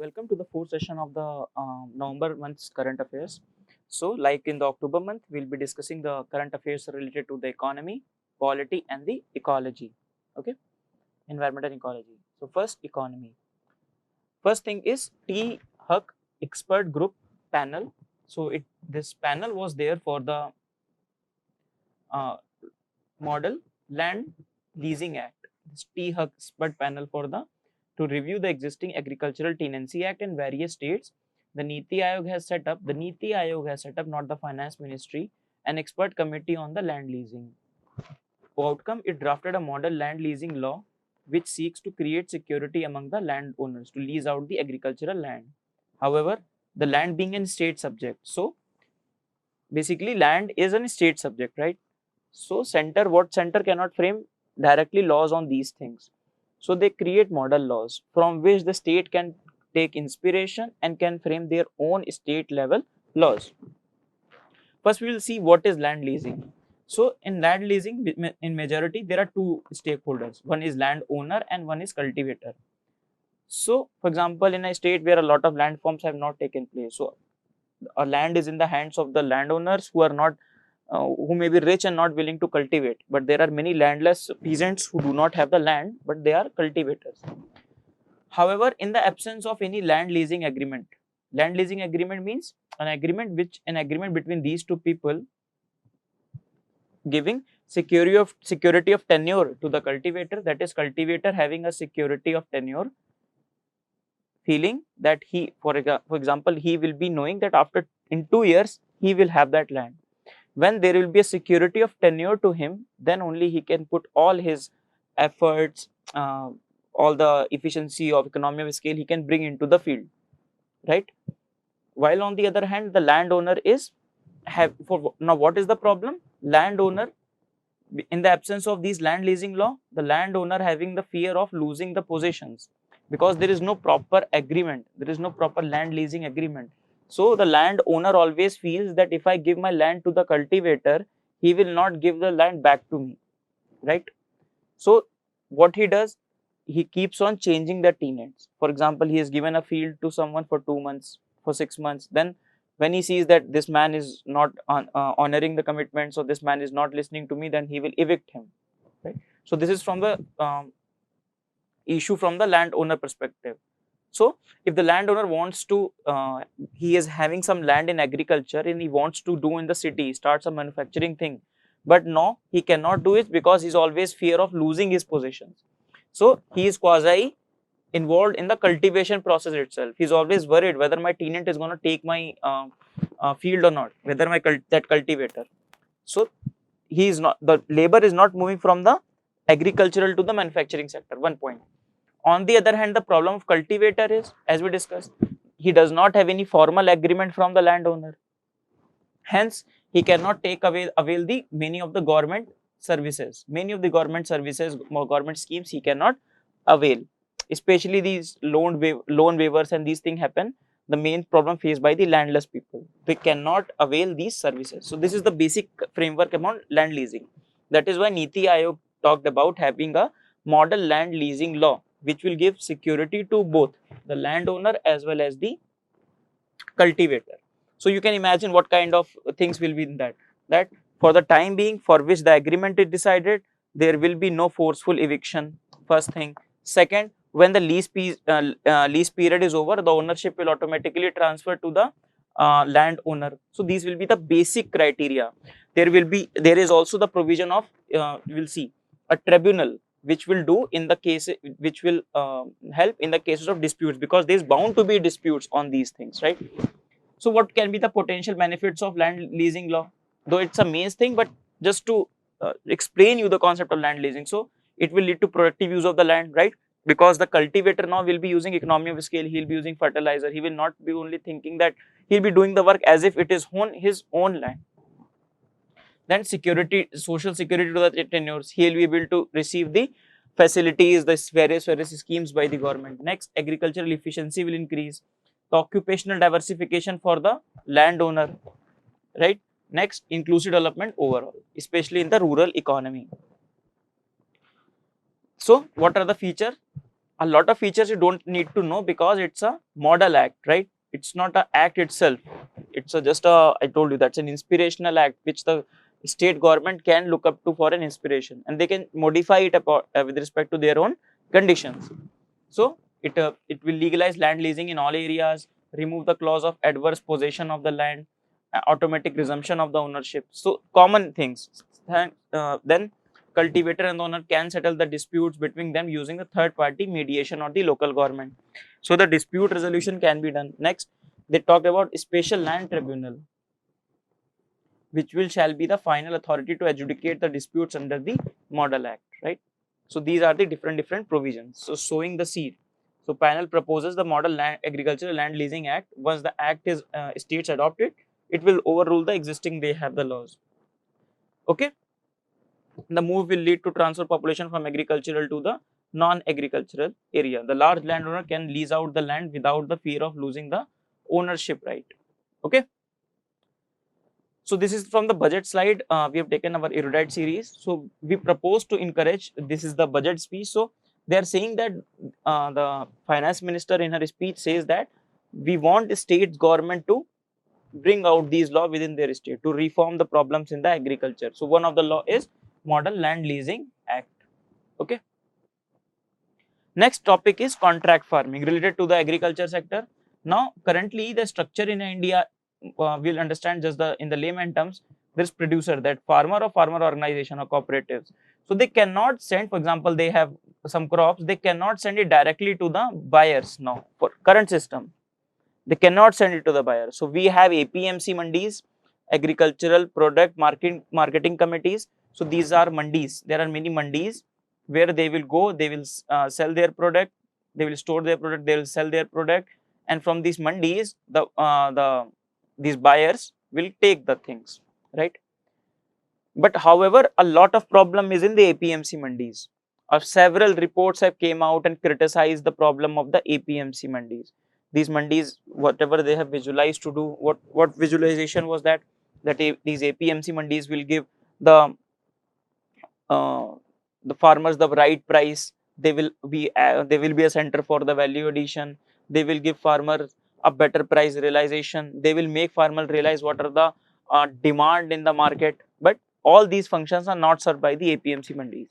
Welcome to the fourth session of the November month's current affairs. So, like in the October month, we'll be discussing the current affairs related to the economy, polity, and the ecology. Okay, environment and ecology. So, first economy. First thing is Haque expert group panel. So, this panel was there for the uh, model Land Leasing Act. This Haque expert panel for the to review the existing Agricultural Tenancy Act in various states. The Niti Aayog has set up, not the Finance Ministry, an expert committee on the land leasing. Outcome, it drafted a model land leasing law which seeks to create security among the landowners to lease out the agricultural land. However, the land being a state subject. So, basically land is a state subject, right? So, what center cannot frame directly laws on these things. So they create model laws from which the state can take inspiration and can frame their own state level laws. First, we will see what is land leasing. So in land leasing, in majority, there are two stakeholders. One is landowner and one is cultivator. So, for example, in a state where a lot of land forms have not taken place, so a land is in the hands of the landowners who are not who may be rich and not willing to cultivate, but there are many landless peasants who do not have the land, but they are cultivators. However, in the absence of any land leasing agreement means an agreement between these two people giving security of tenure to the cultivator, that is cultivator having a security of tenure, feeling that for example, he will be knowing that after in 2 years he will have that land. When there will be a security of tenure to him, then only he can put all his efforts, all the efficiency of economy of scale he can bring into the field, right? While on the other hand, the landowner now what is the problem? Landowner, in the absence of these land leasing law, the landowner having the fear of losing the possessions because there is no proper agreement, there is no proper land leasing agreement. So the landowner always feels that if I give my land to the cultivator, he will not give the land back to me, right? So what he does, he keeps on changing the tenants. For example, he has given a field to someone for 2 months, for 6 months. Then when he sees that this man is not honoring the commitment, so this man is not listening to me, then he will evict him, right? So this is from the issue from the landowner perspective. So if the landowner wants to, he is having some land in agriculture and he wants to do in the city, start some manufacturing thing, but no, he cannot do it because he's always fear of losing his possessions. So he is quasi involved in the cultivation process itself. He's always worried whether my tenant is going to take my field or not, whether that cultivator. So he is not, the labor is not moving from the agricultural to the manufacturing sector. One point. On the other hand, the problem of cultivator is, as we discussed, he does not have any formal agreement from the landowner. Hence, he cannot avail the many of the government services. Many of the government services, government schemes, he cannot avail. Especially these loan waivers and these things happen. The main problem faced by the landless people. They cannot avail these services. So this is the basic framework about land leasing. That is why Niti Aayog talked about having a model land leasing law, which will give security to both the landowner as well as the cultivator. So you can imagine what kind of things will be in that for the time being for which the agreement is decided, there will be no forceful eviction, first thing. Second, when the lease period is over, the ownership will automatically transfer to the landowner. So these will be the basic criteria. There is also the provision of we will see a tribunal which will do in the case, which will help in the cases of disputes, because there is bound to be disputes on these things, right? So what can be the potential benefits of land leasing law? Though it's a main thing, but just to explain you the concept of land leasing. So it will lead to productive use of the land, right? Because the cultivator now will be using economy of scale, he'll be using fertilizer, he will not be only thinking that he'll be doing the work as if it is his own land. Then security, social security to the tenures, he'll be able to receive the facilities, the various schemes by the government. Next, agricultural efficiency will increase. The occupational diversification for the landowner, right? Next, inclusive development overall, especially in the rural economy. So what are the features? a lot of features you don't need to know because it's a model act, right? It's not an act itself. It's just a, I told you, that's an inspirational act which the state government can look up to for an inspiration, and they can modify it about, with respect to their own conditions. So it will legalize land leasing in all areas, remove the clause of adverse possession of the land, automatic resumption of the ownership. So common things. Then cultivator and the owner can settle the disputes between them using the third party mediation or the local government. So the dispute resolution can be done. Next, they talk about special land tribunal, which will shall be the final authority to adjudicate the disputes under the model act, right? So these are the different provisions. So sowing the seed. So panel proposes the model land agricultural land leasing act. Once the act is states adopted, it will overrule the existing, they have the laws. Okay. The move will lead to transfer population from agricultural to the non-agricultural area. The large landowner can lease out the land without the fear of losing the ownership right. Okay. So this is from the budget slide. We have taken our erudite series. So we propose to encourage, this is the budget speech. So they are saying that the finance minister in her speech says that we want the state government to bring out these laws within their state to reform the problems in the agriculture. So one of the law is Model Land Leasing Act. Okay. Next topic is contract farming related to the agriculture sector. Now currently the structure in India, we'll understand just the in the layman terms, there is producer, that farmer or farmer organization or cooperatives. So they cannot send, for example, they have some crops, they cannot send it directly to the buyers now for current system. They cannot send it to the buyer. So we have APMC mandis, agricultural product marketing committees. So these are mandis. There are many mandis where they will go, they will sell their product, they will store their product, they will sell their product, and from these mandis, these buyers will take the things, right? But however, a lot of problem is in the APMC mandis. Several reports have came out and criticized the problem of the APMC mandis. These mandis, whatever they have visualized to do, what visualization was that? That these APMC mandis will give the uh, the farmers the right price. They will be a center for the value addition. They will give farmers a better price realization. They will make farmer realize what are the demand in the market. But all these functions are not served by the APMC mandis.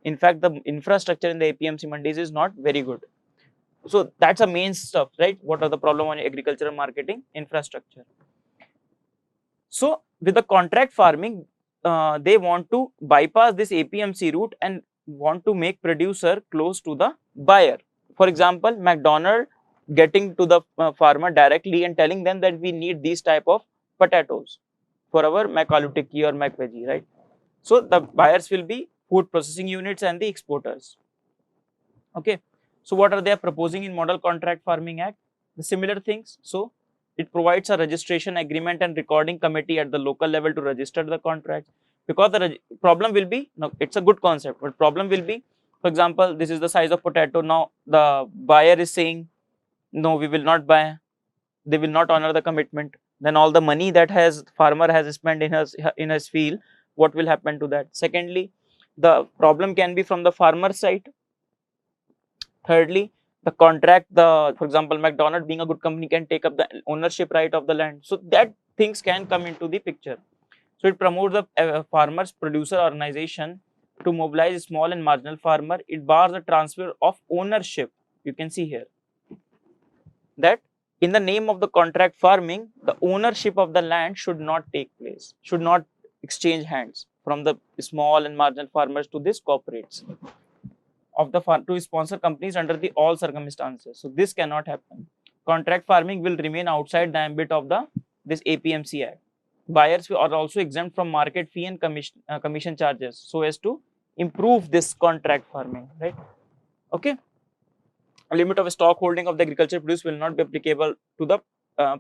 In fact, the infrastructure in the APMC mandis is not very good. So that's a main stuff, right? What are the problem on agricultural marketing infrastructure? So with the contract farming, they want to bypass this APMC route and want to make producer close to the buyer. For example, McDonald getting to the farmer directly and telling them that we need these type of potatoes for our McAloo tikki or McVeggie, right? So the buyers will be food processing units and the exporters. Okay. So what are they proposing in Model Contract Farming Act? The similar things. So it provides a registration agreement and recording committee at the local level to register the contract. Because the problem will be, no, it's a good concept, but problem will be, for example, this is the size of potato. Now the buyer is saying, no, we will not buy. They will not honor the commitment. Then all the money that has farmer has spent in his field, what will happen to that? Secondly, the problem can be from the farmer side. Thirdly, the contract, for example, McDonald being a good company can take up the ownership right of the land. So that things can come into the picture. So it promotes the farmers producer organization to mobilize small and marginal farmer. It bars the transfer of ownership. You can see here that in the name of the contract farming, the ownership of the land should not take place, should not exchange hands from the small and marginal farmers to these corporates of the to sponsor companies under the all circumstances. So this cannot happen. Contract farming will remain outside the ambit of this APMC Act. Buyers are also exempt from market fee and commission charges, so as to improve this contract farming, right? Okay. A limit of stock holding of the agriculture produce will not be applicable to the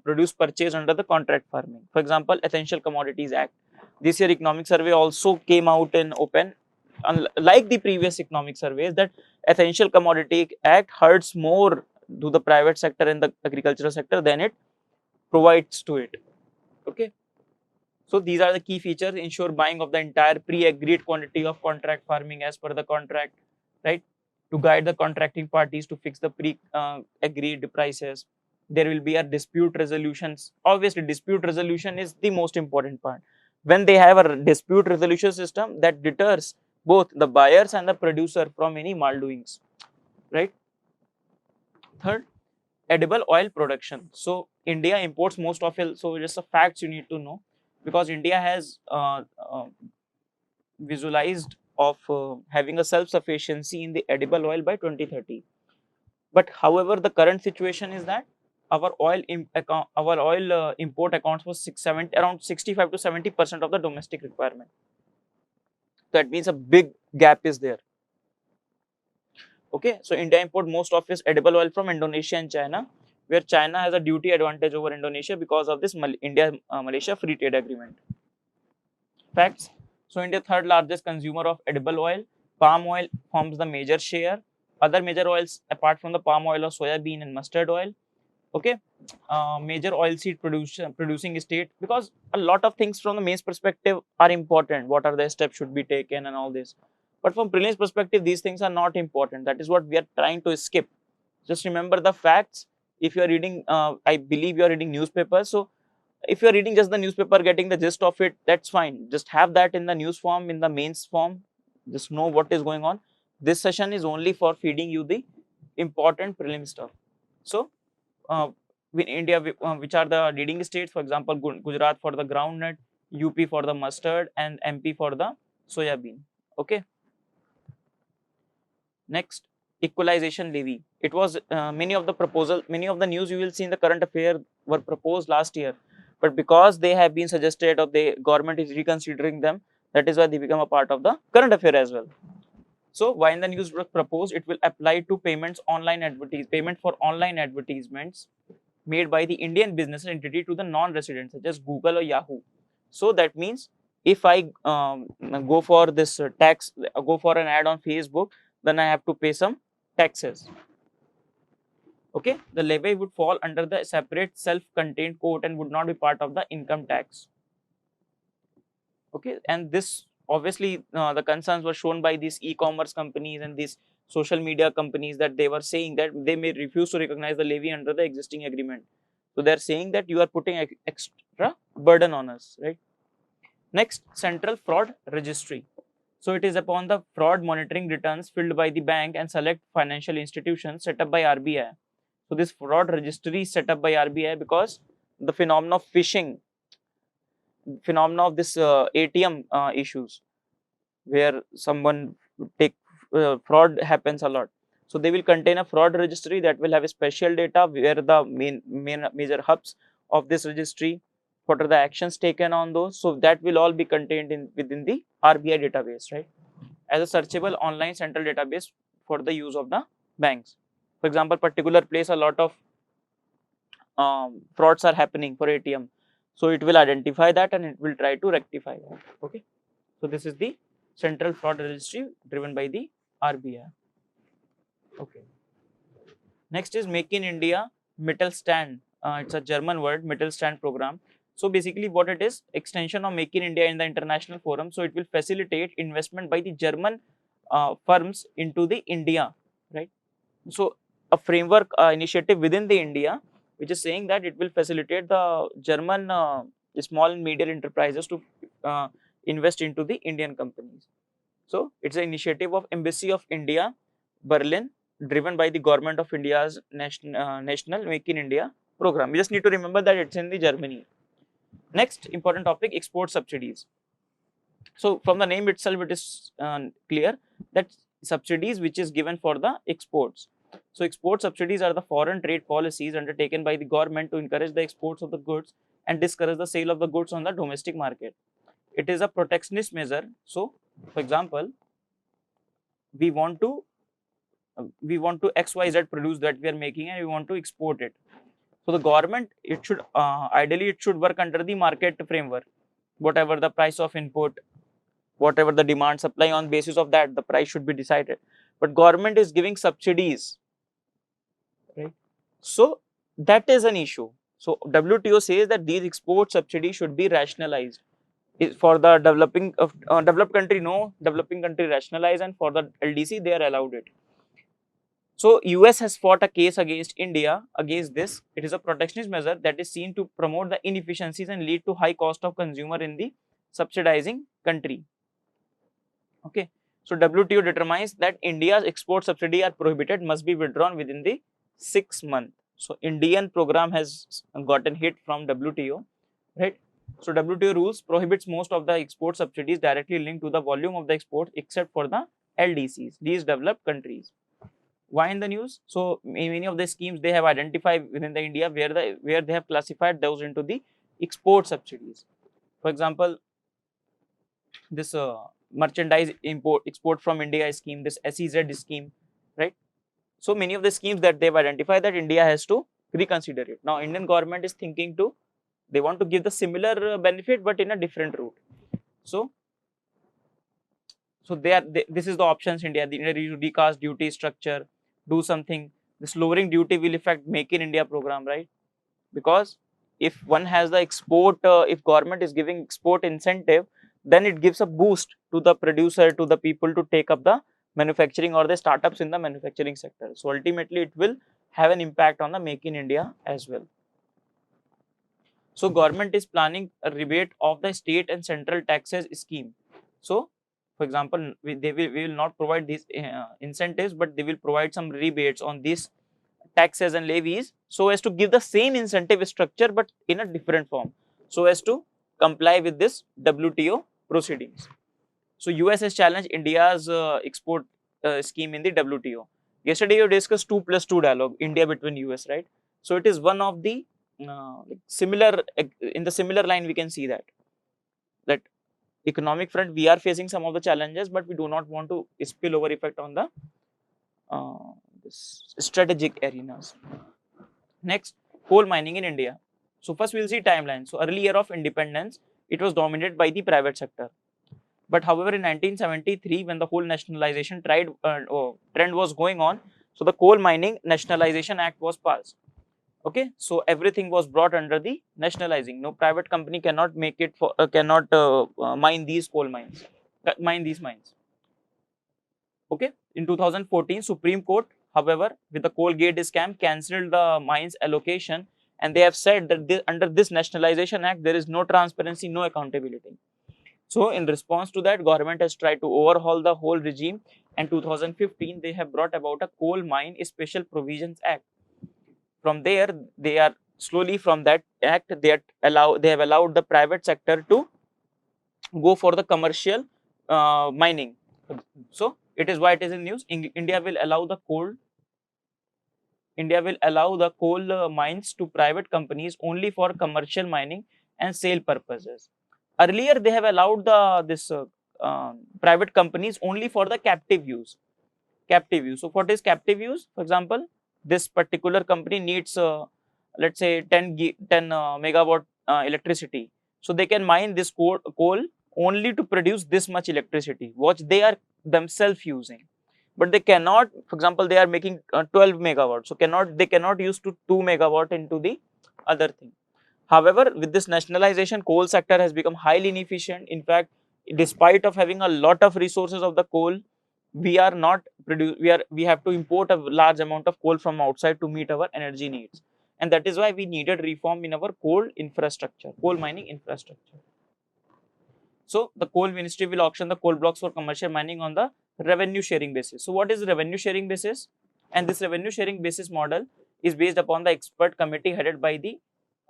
produce purchased under the contract farming. For example, Essential Commodities Act. This year economic survey also came out in open. Unlike the previous economic surveys, that Essential Commodity Act hurts more to the private sector and the agricultural sector than it provides to it. Okay. So these are the key features. Ensure buying of the entire pre-agreed quantity of contract farming as per the contract, right? to guide the contracting parties to fix the agreed prices. There will be a dispute resolutions. Obviously, dispute resolution is the most important part. When they have a dispute resolution system, that deters both the buyers and the producer from any maldoings, right? Third, edible oil production. So India imports most of it. So just the facts you need to know, because India has visualized of having a self-sufficiency in the edible oil by 2030. But however, the current situation is that our oil import accounts for around 65 to 70% of the domestic requirement. That means a big gap is there. Okay, so India import most of its edible oil from Indonesia and China, where China has a duty advantage over Indonesia because of this India-Malaysia free trade agreement. Facts. So India third largest consumer of edible oil. Palm oil forms the major share. Other major oils apart from the palm oil or soya bean and mustard oil. Okay, major oilseed producing state, because a lot of things from the maize perspective are important. What are the steps should be taken and all this. But from prelims perspective, these things are not important. That is what we are trying to skip. Just remember the facts. If you are reading, I believe you are reading newspapers. So if you are reading just the newspaper, getting the gist of it, that's fine. Just have that in the news form, in the mains form. Just know what is going on. This session is only for feeding you the important prelim stuff. So, in India, which are the leading states? For example, Gujarat for the groundnut, UP for the mustard, and MP for the soya bean. Okay. Next, equalization levy. It was many of the news you will see in the current affair were proposed last year, but because they have been suggested or the government is reconsidering them, that is why they become a part of the current affair as well. So while the news was proposed, it will apply to payment for online advertisements made by the Indian business entity to the non-residents such as Google or Yahoo. So that means if I go for this go for an ad on Facebook, then I have to pay some taxes. Okay, the levy would fall under the separate self-contained code and would not be part of the income tax. Okay, and this obviously the concerns were shown by these e-commerce companies and these social media companies, that they were saying that they may refuse to recognize the levy under the existing agreement. So they are saying that you are putting extra burden on us, right? Next, central fraud registry. So it is upon the fraud monitoring returns filled by the bank and select financial institutions set up by RBI. So this fraud registry is set up by RBI because the phenomena of phishing, phenomena of this ATM issues, where someone take fraud happens a lot. So they will contain a fraud registry that will have a special data where the major hubs of this registry, what are the actions taken on those. So that will all be contained within the RBI database, right? As a searchable online central database for the use of the banks. For example, particular place a lot of frauds are happening for ATM. So it will identify that and it will try to rectify that. Okay. So this is the central fraud registry driven by the RBI. Okay. Next is Make in India Mittelstand. It's a German word, Mittelstand program. So basically what it is, extension of Make in India in the international forum. So it will facilitate investment by the German firms into the India, right? So a framework initiative within the India, which is saying that it will facilitate the German small and medium enterprises to invest into the Indian companies. So it's an initiative of Embassy of India, Berlin, driven by the government of India's national Make in India program. We just need to remember that it's in the Germany. Next important topic, export subsidies. So from the name itself, it is clear that subsidies which is given for the exports. So export subsidies are the foreign trade policies undertaken by the government to encourage the exports of the goods and discourage the sale of the goods on the domestic market. It is a protectionist measure. So for example, we want to XYZ produce that we are making and we want to export it. So the government, it should ideally it should work under the market framework. Whatever the price of input, whatever the demand supply, on basis of that the price should be decided. But government is giving subsidies, right? So that is an issue. So WTO says that these export subsidies should be rationalized. For the developing country, no, developing country rationalize, and for the LDC they are allowed it. So US has fought a case against India against this. It is a protectionist measure that is seen to promote the inefficiencies and lead to high cost of consumer in the subsidizing country. Okay. So WTO determines that India's export subsidy are prohibited, must be withdrawn within the 6 months. So Indian program has gotten hit from WTO, right? So WTO rules prohibits most of the export subsidies directly linked to the volume of the export except for the LDCs, least developed countries. Why in the news? So many of the schemes they have identified within the India where they have classified those into the export subsidies. For example, this merchandise import export from India scheme, this SEZ scheme, right? So many of the schemes that they've identified that India has to reconsider it. Now Indian government is thinking to, they want to give the similar benefit but in a different route. So this is the options India, the India recast duty structure, do something. This lowering duty will affect Make in India program, right? Because if one has the export, if government is giving export incentive, then it gives a boost to the producer, to the people to take up the manufacturing or the startups in the manufacturing sector. So ultimately it will have an impact on the Make in India as well. So government is planning a rebate of the state and central taxes scheme. So for example, we will not provide these incentives, but they will provide some rebates on these taxes and levies so as to give the same incentive structure but in a different form, so as to comply with this WTO proceedings. So US has challenged India's export scheme in the WTO. Yesterday you discussed 2+2 dialogue, India between US, right? So it is one of the similar, in the similar line we can see that economic front we are facing some of the challenges, but we do not want to spill over effect on the strategic arenas. Next, coal mining in India. So first we will see timeline. So early year of independence, it was dominated by the private sector. But however, in 1973, when the whole nationalization trend was going on, so the Coal Mining Nationalization Act was passed. Okay, so everything was brought under the nationalizing. No private company cannot make it for mine these coal mines, mine these mines. Okay, in 2014, Supreme Court, however, with the coal gate scam, cancelled the mines allocation, and they have said that under this nationalization act, there is no transparency, no accountability. So in response to that, government has tried to overhaul the whole regime, and 2015 they have brought about a Coal Mine Special Provisions Act. From there, they are slowly from that act they have allowed the private sector to go for the commercial mining. So it is why it is in news. India will allow the coal mines to private companies only for commercial mining and sale purposes. Earlier, they have allowed private companies only for the captive use. So what is captive use? For example, this particular company needs, let's say 10 megawatt electricity. So they can mine this coal only to produce this much electricity, which they are themselves using. But they cannot, for example, they are making 12 megawatts. So they cannot use to 2 megawatt into the other thing. However, with this nationalization, coal sector has become highly inefficient. In fact, despite of having a lot of resources of the coal, we are not we have to import a large amount of coal from outside to meet our energy needs. And that is why we needed reform in our coal infrastructure, coal mining infrastructure. So the coal ministry will auction the coal blocks for commercial mining on the revenue sharing basis. So what is revenue sharing basis? And this revenue sharing basis model is based upon the expert committee headed by the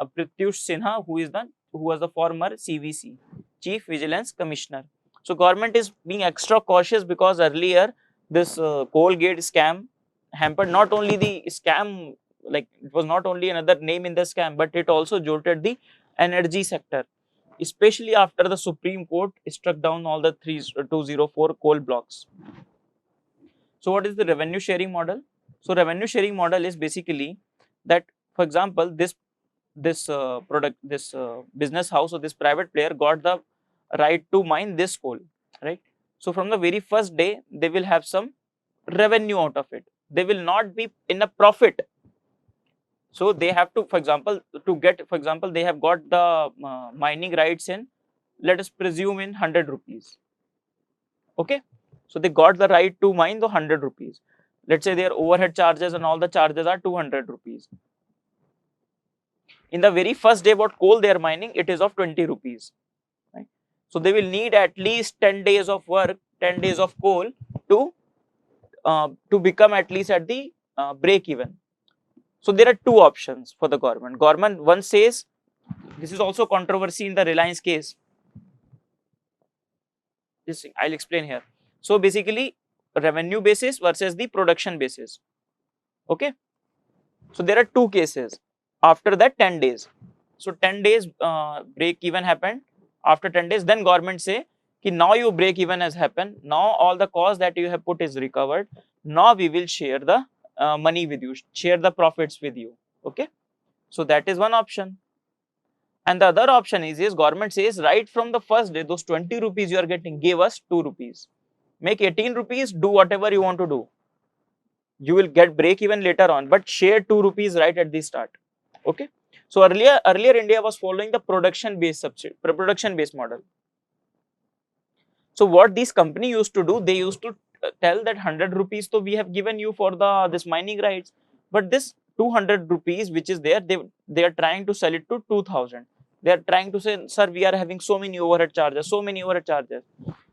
Pratyush Sinha, who was the former CVC, Chief Vigilance Commissioner. So government is being extra cautious because earlier this coal gate scam hampered not only the scam, like it was not only another name in the scam, but it also jolted the energy sector, especially after the Supreme Court struck down all the 204 coal blocks. So what is the revenue sharing model? So revenue sharing model is basically that, for example, this business house or this private player got the right to mine this coal, right? So from the very first day, they will have some revenue out of it. They will not be in a profit. So they have to, for example, they have got the mining rights in, let us presume, in 100 rupees. Okay. So they got the right to mine the 100 rupees. let's say their overhead charges and all the charges are 200 rupees. In the very first day what coal they are mining, it is of 20 rupees. Right? So they will need at least 10 days of work, 10 days of coal to become at least at the break even. So there are two options for the government. Government one says, this is also controversy in the Reliance case. This I'll explain here. So basically revenue basis versus the production basis. Okay. So there are two cases. After that 10 days. So 10 days break even happened. After 10 days, then government say, ki now your break even has happened. Now all the cost that you have put is recovered. Now we will share the money with you, share the profits with you. Okay. So that is one option. And the other option is government says right from the first day, those 20 rupees you are getting, give us 2 rupees. Make 18 rupees, do whatever you want to do. You will get break even later on, but share 2 rupees right at the start. Okay. So earlier India was following the production based model. So what this company used to do, they used to tell that 100 rupees so we have given you for this mining rights, but this 200 rupees which is there, they are trying to sell it to 2000. They are trying to say, sir, we are having so many overhead charges, so many overhead charges.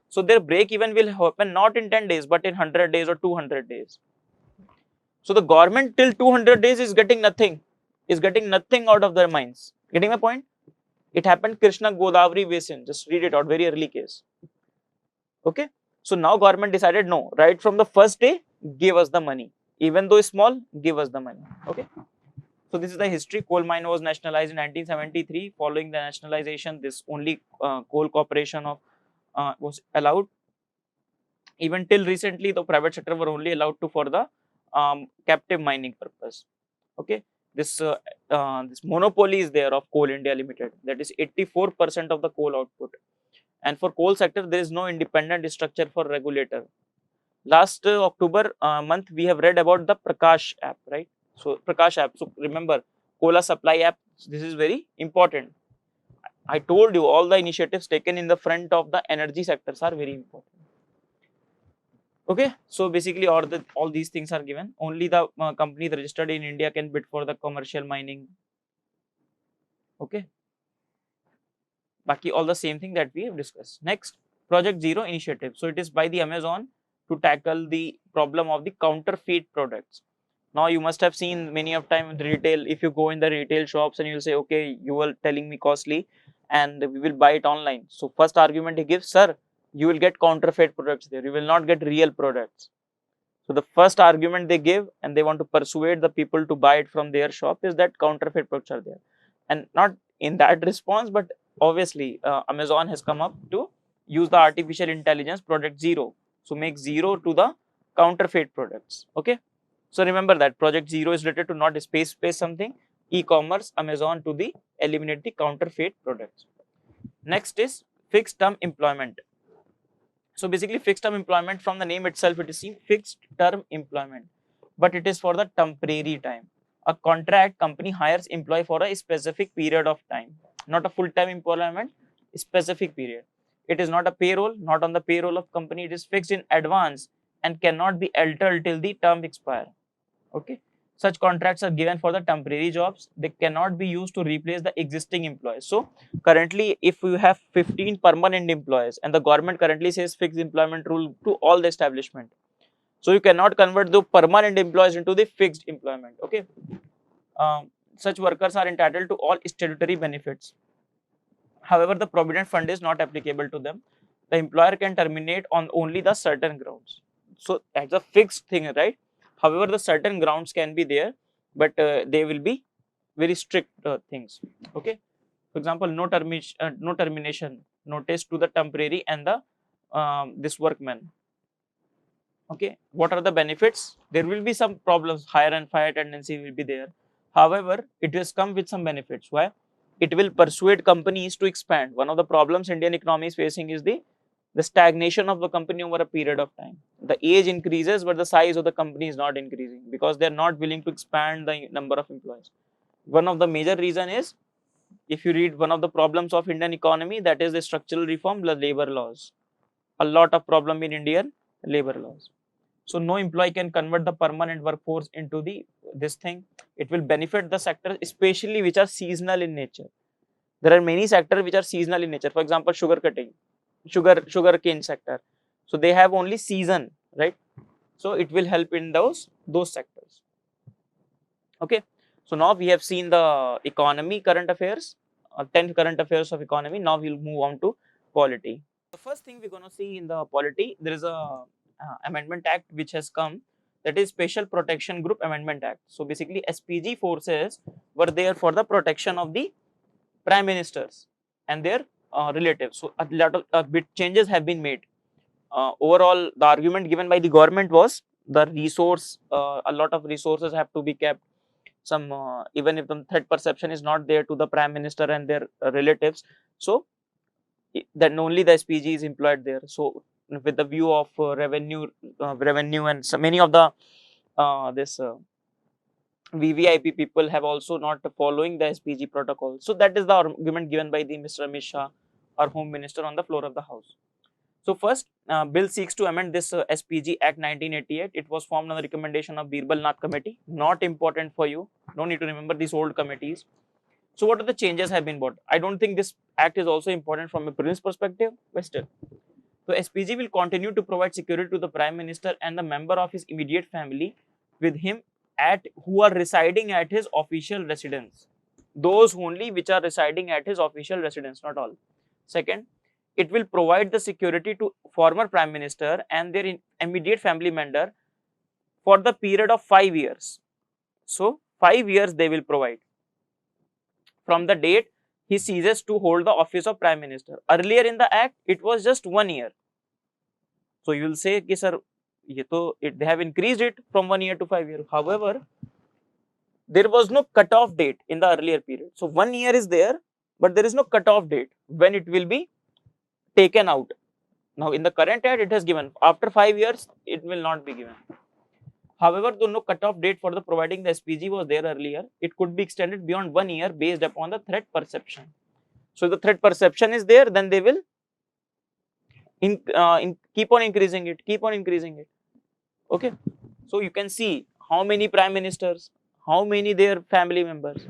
So their break even will happen not in 10 days, but in 100 days or 200 days. So the government till 200 days is getting nothing out of their mines. Getting my point? It happened Krishna Godavari basin. Just read it out, very early case. Okay. So now government decided, no, right from the first day, give us the money. Even though small, give us the money. Okay. So this is the history. Coal mine was nationalized in 1973. Following the nationalization, this only coal corporation was allowed. Even till recently, the private sector were only allowed to for the captive mining purpose. Okay. This monopoly is there of Coal India Limited. That is 84% of the coal output. And for coal sector, there is no independent structure for regulator. Last October month, we have read about the Prakash app, right? So Prakash app. So remember, Cola supply app. This is very important. I told you all the initiatives taken in the front of the energy sectors are very important. Okay, so basically all these things are given. Only the companies registered in India can bid for the commercial mining. Okay. Baki all the same thing that we have discussed. Next, Project Zero initiative. So it is by the Amazon to tackle the problem of the counterfeit products. Now you must have seen many of time in the retail, if you go in the retail shops and you will say, okay, you are telling me costly and we will buy it online. So first argument he gives, sir, you will get counterfeit products there. You will not get real products. So the first argument they give and they want to persuade the people to buy it from their shop is that counterfeit products are there. And not in that response, but obviously Amazon has come up to use the artificial intelligence Project Zero. So make zero to the counterfeit products. Okay. So remember that Project Zero is related to not space something, e-commerce, Amazon to the eliminate the counterfeit products. Next is fixed term employment. So basically fixed term employment, from the name itself it is seen fixed term employment, but it is for the temporary time. A contract company hires employee for a specific period of time, not a full-time employment, specific period. It is not a payroll, not on the payroll of company, it is fixed in advance and cannot be altered till the term expire. Okay. Such contracts are given for the temporary jobs. They cannot be used to replace the existing employees. So currently, if you have 15 permanent employees and the government currently says fixed employment rule to all the establishment, so you cannot convert the permanent employees into the fixed employment. Okay. Such workers are entitled to all statutory benefits. However, the provident fund is not applicable to them. The employer can terminate on only the certain grounds. So that's a fixed thing, right? However, the certain grounds can be there, but they will be very strict things. Okay. For example, no termination notice to the temporary and the this workman. Okay. What are the benefits? There will be some problems. Hire and fire tendency will be there. However, it has come with some benefits. Why? It will persuade companies to expand. One of the problems Indian economy is facing is the stagnation of the company over a period of time. The age increases, but the size of the company is not increasing because they are not willing to expand the number of employees. One of the major reason is, if you read one of the problems of Indian economy, that is the structural reform, the labor laws. A lot of problem in Indian labor laws. So no employee can convert the permanent workforce into this thing. It will benefit the sectors, especially which are seasonal in nature. There are many sectors which are seasonal in nature. For example, sugar cutting, sugar cane sector. So they have only season, right? So it will help in those sectors. Okay. So now we have seen the economy, current affairs, 10 current affairs of economy. Now we'll move on to polity. The first thing we're going to see in the polity, there is a amendment act which has come, that is Special Protection Group Amendment Act. So basically SPG forces were there for the protection of the prime ministers and their relatives. So a lot of bit changes have been made. Overall, the argument given by the government was the resource, a lot of resources have to be kept. Some even if the threat perception is not there to the prime minister and their relatives, so then only the SPG is employed there. So with the view of revenue and so many of the this VVIP people have also not following the SPG protocol. So that is the argument given by the Mr. Amit Shah, our Home Minister, on the floor of the House. So first, bill seeks to amend this SPG Act 1988. It was formed on the recommendation of Birbal Nath Committee. Not important for you. No need to remember these old committees. So what are the changes have been brought? I don't think this act is also important from a prudence perspective, but still. So SPG will continue to provide security to the Prime Minister and the member of his immediate family with him who are residing at his official residence. Those only which are residing at his official residence, not all. Second, it will provide the security to former Prime Minister and their immediate family member for the period of 5 years. So 5 years they will provide from the date he ceases to hold the office of Prime Minister. Earlier in the act, it was just 1 year. So you will say, कि sir, they have increased it from 1 year to 5 years. However, there was no cut-off date in the earlier period. So 1 year is there, but there is no cut-off date when it will be taken out. Now in the current act, it has given after 5 years, it will not be given. However, though no cut-off date for the providing the SPG was there earlier, it could be extended beyond 1 year based upon the threat perception. So the threat perception is there, then they will keep on increasing it. Okay. So you can see how many prime ministers, how many their family members.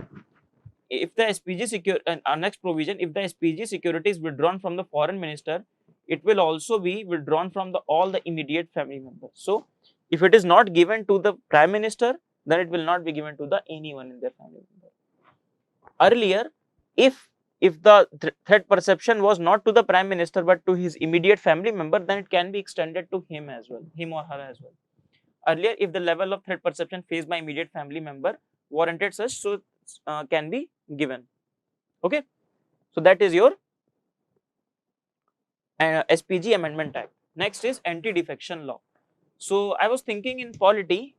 If the SPG secure and our next provision, if the SPG security is withdrawn from the foreign minister, it will also be withdrawn from all the immediate family members. So if it is not given to the prime minister, then it will not be given to anyone in their family member. Earlier, if the threat perception was not to the prime minister but to his immediate family member, then it can be extended to him as well, him or her as well. Earlier, if the level of threat perception faced by immediate family member warranted such, so can be given. Okay, so that is your SPG Amendment Act. Next is Anti-Defection Law. So I was thinking in polity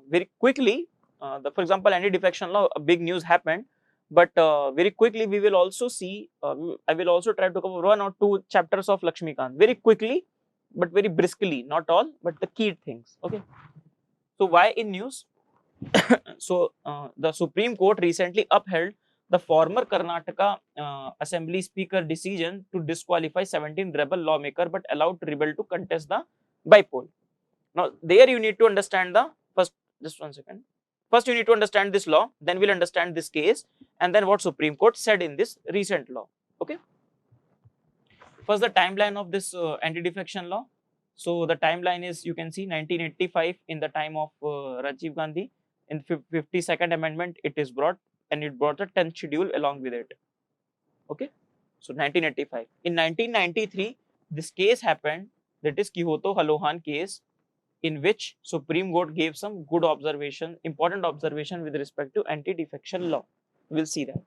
very quickly. For example, Anti-Defection Law, a big news happened, but very quickly we will also see. I will also try to cover 1 or 2 chapters of Lakshmikant very quickly, but very briskly. Not all, but the key things. Okay. So why in news? So the Supreme Court recently upheld the former Karnataka Assembly Speaker decision to disqualify 17 rebel lawmaker but allowed rebel to contest the bypoll. Now there you need to understand the first, just 1 second. First you need to understand this law, then we'll understand this case, and then what Supreme Court said in this recent law. Okay. First, the timeline of this anti-defection law. So the timeline is, you can see 1985 in the time of Rajiv Gandhi. In 52nd amendment it is brought, and it brought the 10th schedule along with it. Okay. So 1985. In 1993 this case happened, that is Kihoto Halohan case, in which Supreme Court gave some good observation, important observation with respect to anti-defection law. We'll see that.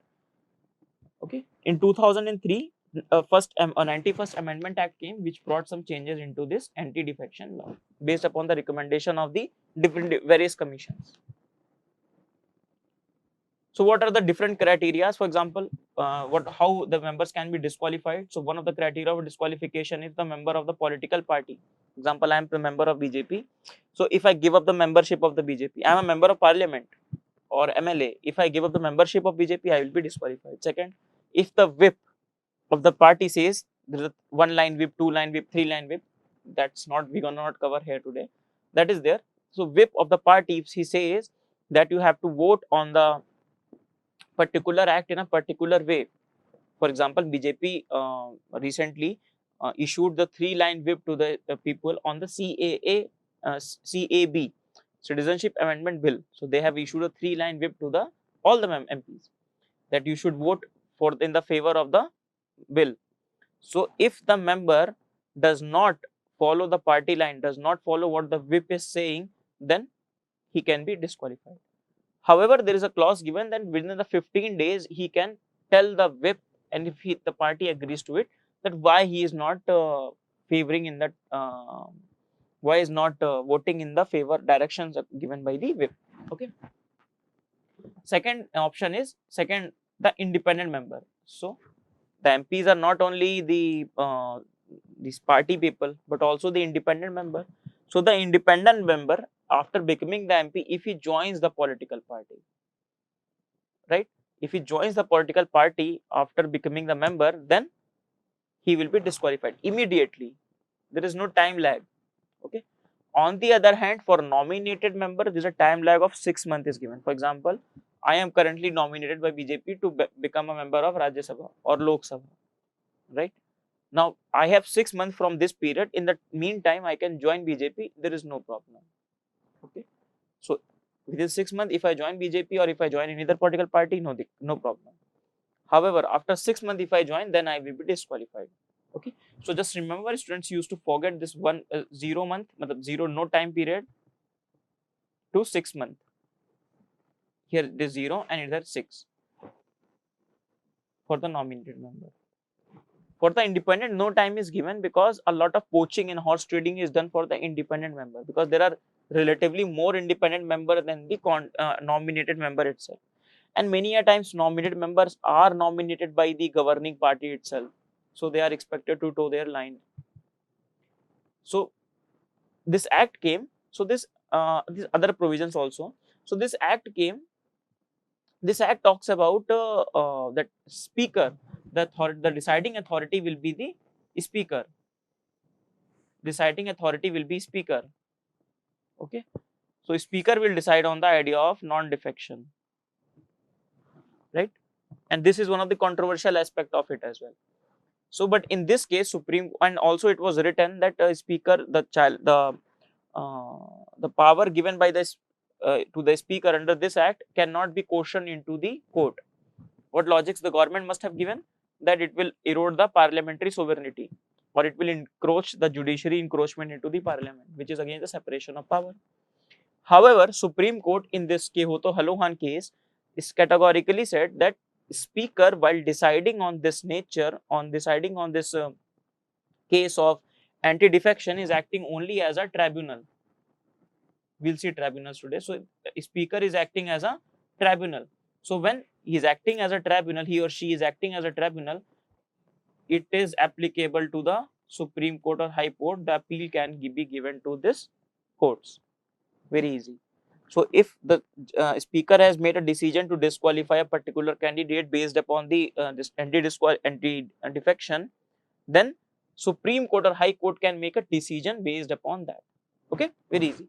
Okay. In 2003 91st Amendment Act came, which brought some changes into this anti-defection law based upon the recommendation of the various commissions. So what are the different criteria? For example, how the members can be disqualified. So one of the criteria of disqualification is the member of the political party. Example, I am the member of BJP. So if I give up the membership of the BJP, I am a member of parliament or MLA. If I give up the membership of BJP, I will be disqualified. Second, if the whip of the party says there is a 1-line whip, 2-line whip, 3-line whip, that's not, we gonna not cover here today. that is there. So whip of the party, if he says that you have to vote on the particular act in a particular way. For example, BJP recently issued the 3-line whip to the people on the CAB, Citizenship Amendment Bill. So they have issued a 3-line whip to the all the MPs that you should vote for in the favor of the bill. So if the member does not follow the party line, does not follow what the whip is saying, then he can be disqualified. However, there is a clause given that within the 15 days he can tell the whip, and if the party agrees to it, that why he is not favoring in that, why is not voting in the favor directions given by the whip. Okay. Second option is the independent member. So the MPs are not only these party people, but also the independent member. So the independent member, after becoming the MP, if he joins the political party, right? If he joins the political party after becoming the member, then he will be disqualified immediately. There is no time lag. Okay. On the other hand, for nominated member, there is a time lag of 6 months is given. For example, I am currently nominated by BJP to become a member of Rajya Sabha or Lok Sabha, right? Now, I have 6 months from this period. In the meantime, I can join BJP. There is no problem. Okay. So, within 6 months, if I join BJP or if I join any other political party, no problem. However, after 6 months, if I join, then I will be disqualified. Okay. So, just remember, students used to forget this 0 month, zero no time period to 6 months. Here it is 0 and it is 6 for the nominated member. For the independent, no time is given because a lot of poaching and horse trading is done for the independent member, because there are relatively more independent member than the nominated member itself. And many a times nominated members are nominated by the governing party itself. So they are expected to toe their line. So this act came. So these other provisions also. So this act came. This act talks about that speaker, the deciding authority will be the speaker. Deciding authority will be speaker. Okay. So speaker will decide on the idea of non-defection, right? And this is one of the controversial aspect of it as well. So, but in this case, Supreme, and also it was written that speaker, the power given by the to the speaker under this act cannot be cautioned into the court. What logics the government must have given? That it will erode the parliamentary sovereignty, or it will encroach the judiciary encroachment into the parliament, which is against the separation of power. However, Supreme Court in this Kehoto Halohan case is categorically said that speaker, while deciding on this nature, on deciding on this case of anti-defection, is acting only as a tribunal. We'll see tribunals today. So speaker is acting as a tribunal. So when he is acting as a tribunal, he or she is acting as a tribunal, it is applicable to the Supreme Court or High Court. The appeal can be given to this courts. Very easy. So if the speaker has made a decision to disqualify a particular candidate based upon the this anti-defection, then Supreme Court or High Court can make a decision based upon that. Okay, very easy.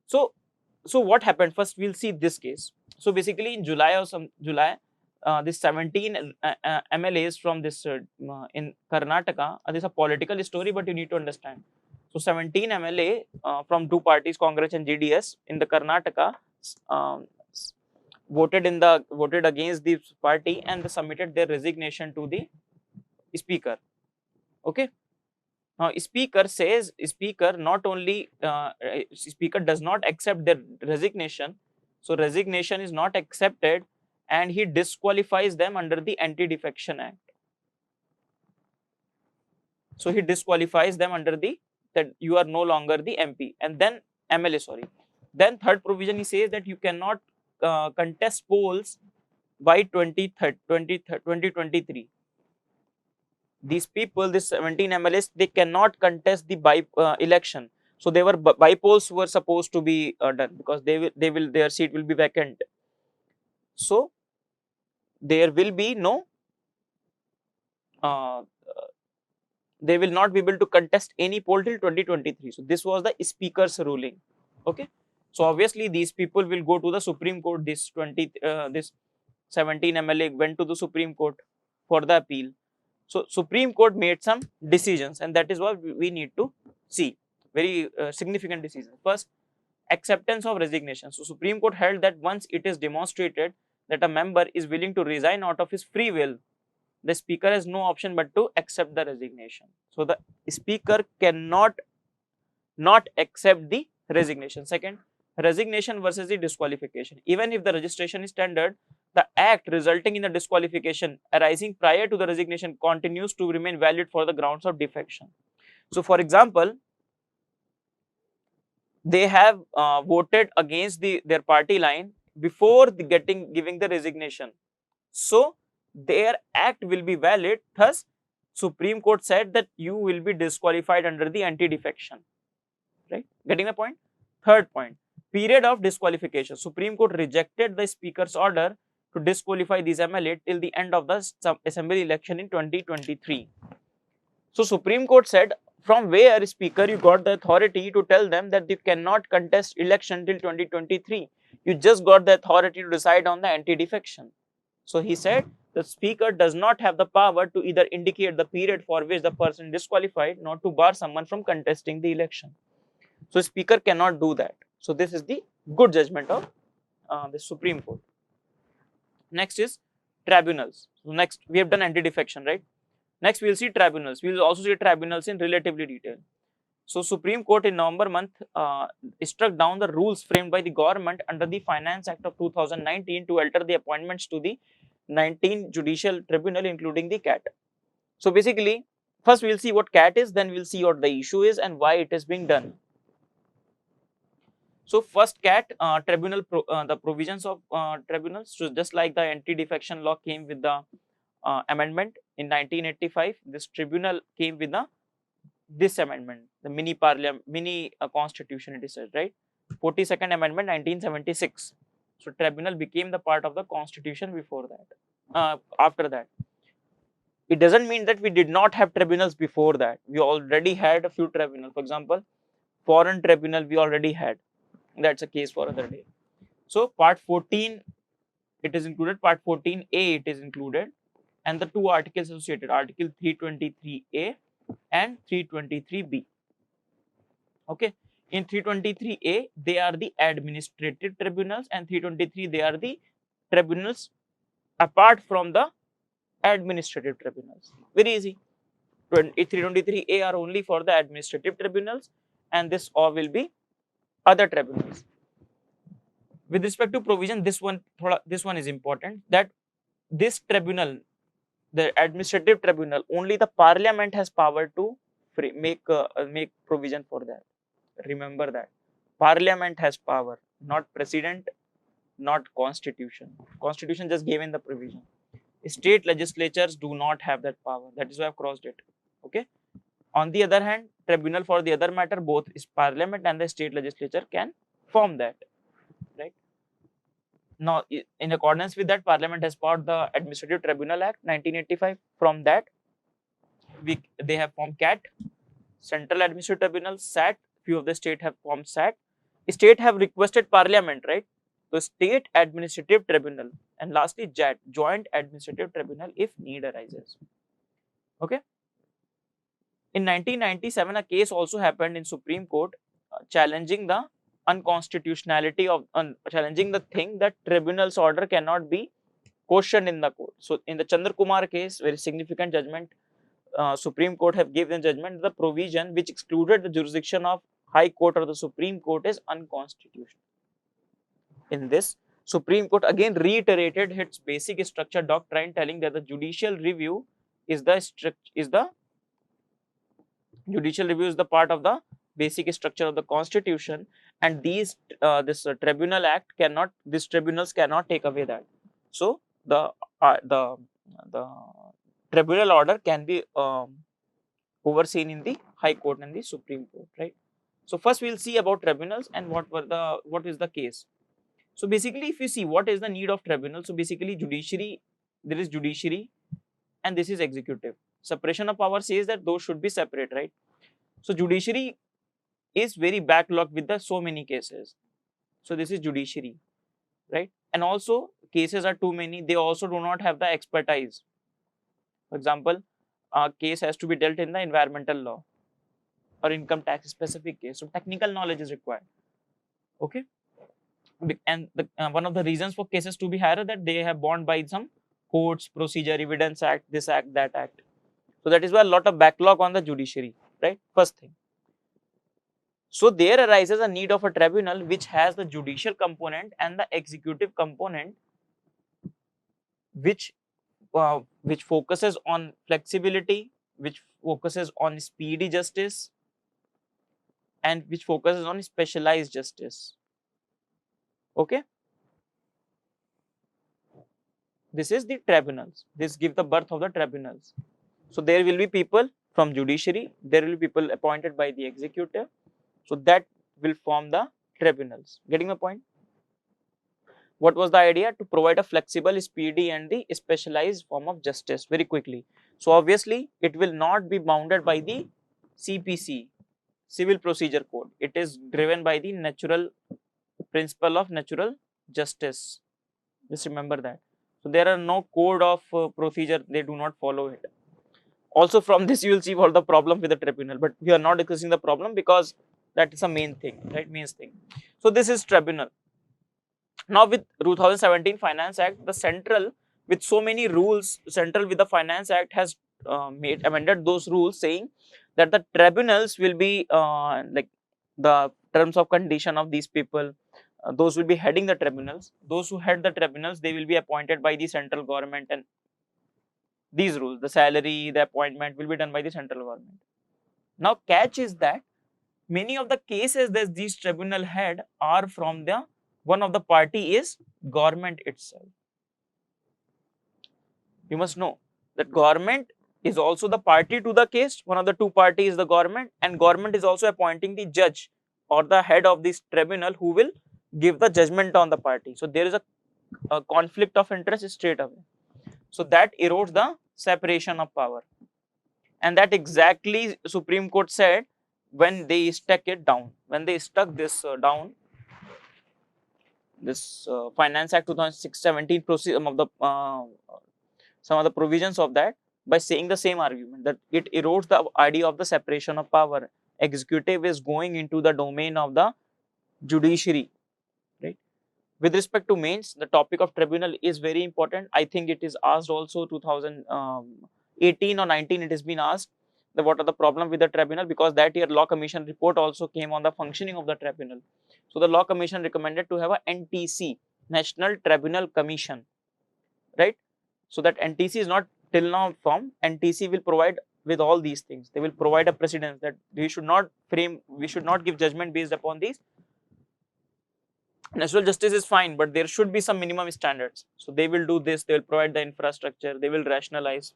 So what happened? First, we'll see this case. So basically, in July, this 17 MLAs from this in Karnataka. This is a political story, but you need to understand. So 17 MLA from two parties, Congress and JDS, in the Karnataka, voted against the party and they submitted their resignation to the speaker. Okay. Now, speaker not only speaker does not accept their resignation. So resignation is not accepted, and he disqualifies them under the Anti-Defection Act. So he disqualifies them under that you are no longer the MP, and then MLA. Sorry. Then third provision, he says that you cannot contest polls by 2023. These people, this 17 MLAs, they cannot contest the election. So they were by polls were supposed to be done, because their seat will be vacant. So there will be no they will not be able to contest any poll till 2023. So this was the speaker's ruling. Okay, so obviously these people will go to the Supreme Court. This 17 MLA went to the Supreme Court for the appeal. So Supreme Court made some decisions, and that is what we need to see. Very significant decisions. First, acceptance of resignation. So Supreme Court held that once it is demonstrated that a member is willing to resign out of his free will, the speaker has no option but to accept the resignation. So the speaker cannot not accept the resignation. Second, resignation versus the disqualification. Even if the registration is tendered, the act resulting in the disqualification arising prior to the resignation continues to remain valid for the grounds of defection. So for example, they have voted against their party line before giving the resignation. So their act will be valid. Thus, Supreme Court said that you will be disqualified under the anti-defection. Right? Getting the point? Third point, period of disqualification. Supreme Court rejected the speaker's order to disqualify these MLA till the end of the assembly election in 2023. So Supreme Court said, from where, speaker, you got the authority to tell them that you cannot contest election till 2023? You just got the authority to decide on the anti-defection. So he said the speaker does not have the power to either indicate the period for which the person disqualified, nor to bar someone from contesting the election. So speaker cannot do that. So this is the good judgment of the Supreme Court. Next is tribunals. So next we have done anti-defection, right? Next we will see tribunals. We will also see tribunals in relatively detail. So Supreme Court in November month struck down the rules framed by the government under the Finance Act of 2019 to alter the appointments to the 19 judicial tribunal, including the CAT. So basically, first we will see what CAT is, then we will see what the issue is and why it is being done. So first CAT tribunal, the provisions of tribunals. So just like the anti-defection law came with the amendment in 1985, this tribunal came with this amendment, the mini parliament, mini constitution, it is said, right? 42nd amendment 1976. So tribunal became the part of the constitution before that. After that, it doesn't mean that we did not have tribunals before that. We already had a few tribunals. For example, foreign tribunal we already had. That's a case for another day. So part 14 it is included, part 14A it is included, and the two articles associated, article 323A and 323B. Okay, in 323A they are the administrative tribunals, and 323 they are the tribunals apart from the administrative tribunals. Very easy. 323A are only for the administrative tribunals, and this all will be other tribunals. With respect to provision, this one is important, that this tribunal, the administrative tribunal, only the parliament has power to make provision for that. Remember that parliament has power, not president, not constitution. Constitution just gave in the provision. State legislatures do not have that power. That is why I've crossed it. Okay. On the other hand, tribunal for the other matter, both is parliament and the state legislature can form that, right? Now, in accordance with that, parliament has passed the Administrative Tribunal Act 1985. From that, they have formed CAT, Central Administrative Tribunal, SAT. Few of the state have formed SAT. State have requested parliament, right? So State Administrative Tribunal, and lastly JAT, Joint Administrative Tribunal, if need arises. Okay. In 1997, a case also happened in Supreme Court challenging the unconstitutionality of challenging the thing that tribunal's order cannot be questioned in the court. So in the Chandra Kumar case, very significant judgment, Supreme Court have given judgment, the provision which excluded the jurisdiction of High Court or the Supreme Court is unconstitutional. In this, Supreme Court again reiterated its basic structure doctrine, telling that the judicial review is the part of the basic structure of the constitution, and these tribunal act cannot, these tribunals cannot take away that. So the tribunal order can be overseen in the High Court and the Supreme Court, right? So first we will see about tribunals and what is the case. So basically, if you see what is the need of tribunal, so basically judiciary, there is judiciary and this is executive. Separation of power says that those should be separate, right? So judiciary is very backlogged with the so many cases. So this is judiciary, right? And also cases are too many. They also do not have the expertise. For example, a case has to be dealt in the environmental law or income tax specific case. So technical knowledge is required. Okay. And one of the reasons for cases to be higher that they have bound by some courts, procedure, evidence act, this act, that act. So that is why a lot of backlog on the judiciary, right? First thing. So there arises a need of a tribunal which has the judicial component and the executive component, which focuses on flexibility, which focuses on speedy justice, and which focuses on specialized justice. Okay. This is the tribunals. This gives the birth of the tribunals. So there will be people from judiciary, there will be people appointed by the executive. So that will form the tribunals. Getting my point? What was the idea? To provide a flexible, speedy and the specialized form of justice very quickly. So obviously it will not be bounded by the CPC, Civil Procedure Code. It is driven by the natural principle of natural justice. Just remember that. So there are no code of procedure, they do not follow it. Also from this you will see what the problem with the tribunal, but we are not discussing the problem because that is the main thing, right? Main thing. So this is tribunal. Now with 2017 Finance Act, the central with so many rules, central with the Finance Act has amended those rules saying that the tribunals will be like the terms of condition of these people, those will be heading the tribunals. Those who head the tribunals, they will be appointed by the central government, and these rules, the salary, the appointment will be done by the central government. Now catch is that many of the cases that these tribunal head are from the one of the party is government itself. You must know that government is also the party to the case. One of the two parties is the government, and government is also appointing the judge or the head of this tribunal who will give the judgment on the party. So there is a conflict of interest straight away. So that erodes the separation of power, and that exactly Supreme Court said when they stuck it down. When they stuck this down, this Finance Act 2017 some of the provisions of that, by saying the same argument that it erodes the idea of the separation of power. Executive is going into the domain of the judiciary, right? With respect to mains, the topic of tribunal is very important. I think it is asked also 2018 or 19, it has been asked that what are the problem with the tribunal, because that year Law Commission report also came on the functioning of the tribunal. So the Law Commission recommended to have a NTC, National Tribunal Commission, right? So that NTC is not till now formed. NTC will provide with all these things. They will provide a precedence that we should not give judgment based upon these. Natural justice is fine, but there should be some minimum standards. So they will do this, they will provide the infrastructure, they will rationalize.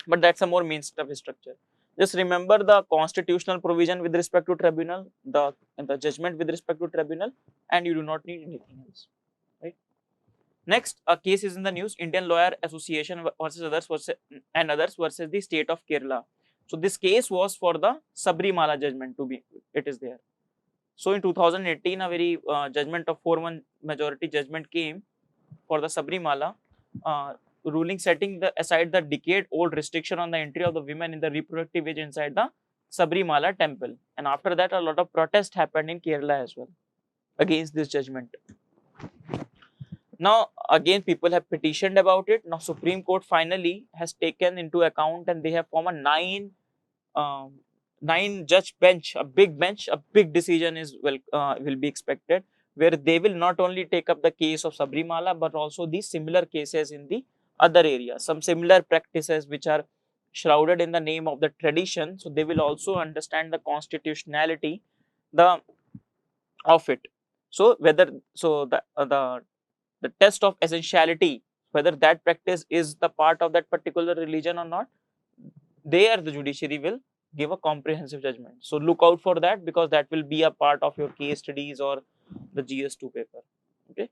But that's a more main stuff structure. Just remember the constitutional provision with respect to tribunal, the judgment with respect to tribunal, and you do not need anything else, right? Next, a case is in the news, Indian Lawyer Association versus others versus the state of Kerala. So this case was for the Sabrimala judgment it is there. So in 2018, a very judgment of 4-1 majority judgment came for the Sabrimala, ruling setting aside the decade-old restriction on the entry of the women in the reproductive age inside the Sabrimala temple. And after that, a lot of protest happened in Kerala as well against this judgment. Now, again, people have petitioned about it. Now, Supreme Court finally has taken into account, and they have formed a 9-judge bench, a big decision is will be expected, where they will not only take up the case of Sabrimala, but also the similar cases in the other areas, some similar practices which are shrouded in the name of the tradition. So they will also understand the constitutionality of it. So whether the test of essentiality, whether that practice is the part of that particular religion or not, there the judiciary will give a comprehensive judgment. So look out for that, because that will be a part of your case studies or the GS2 paper. Okay.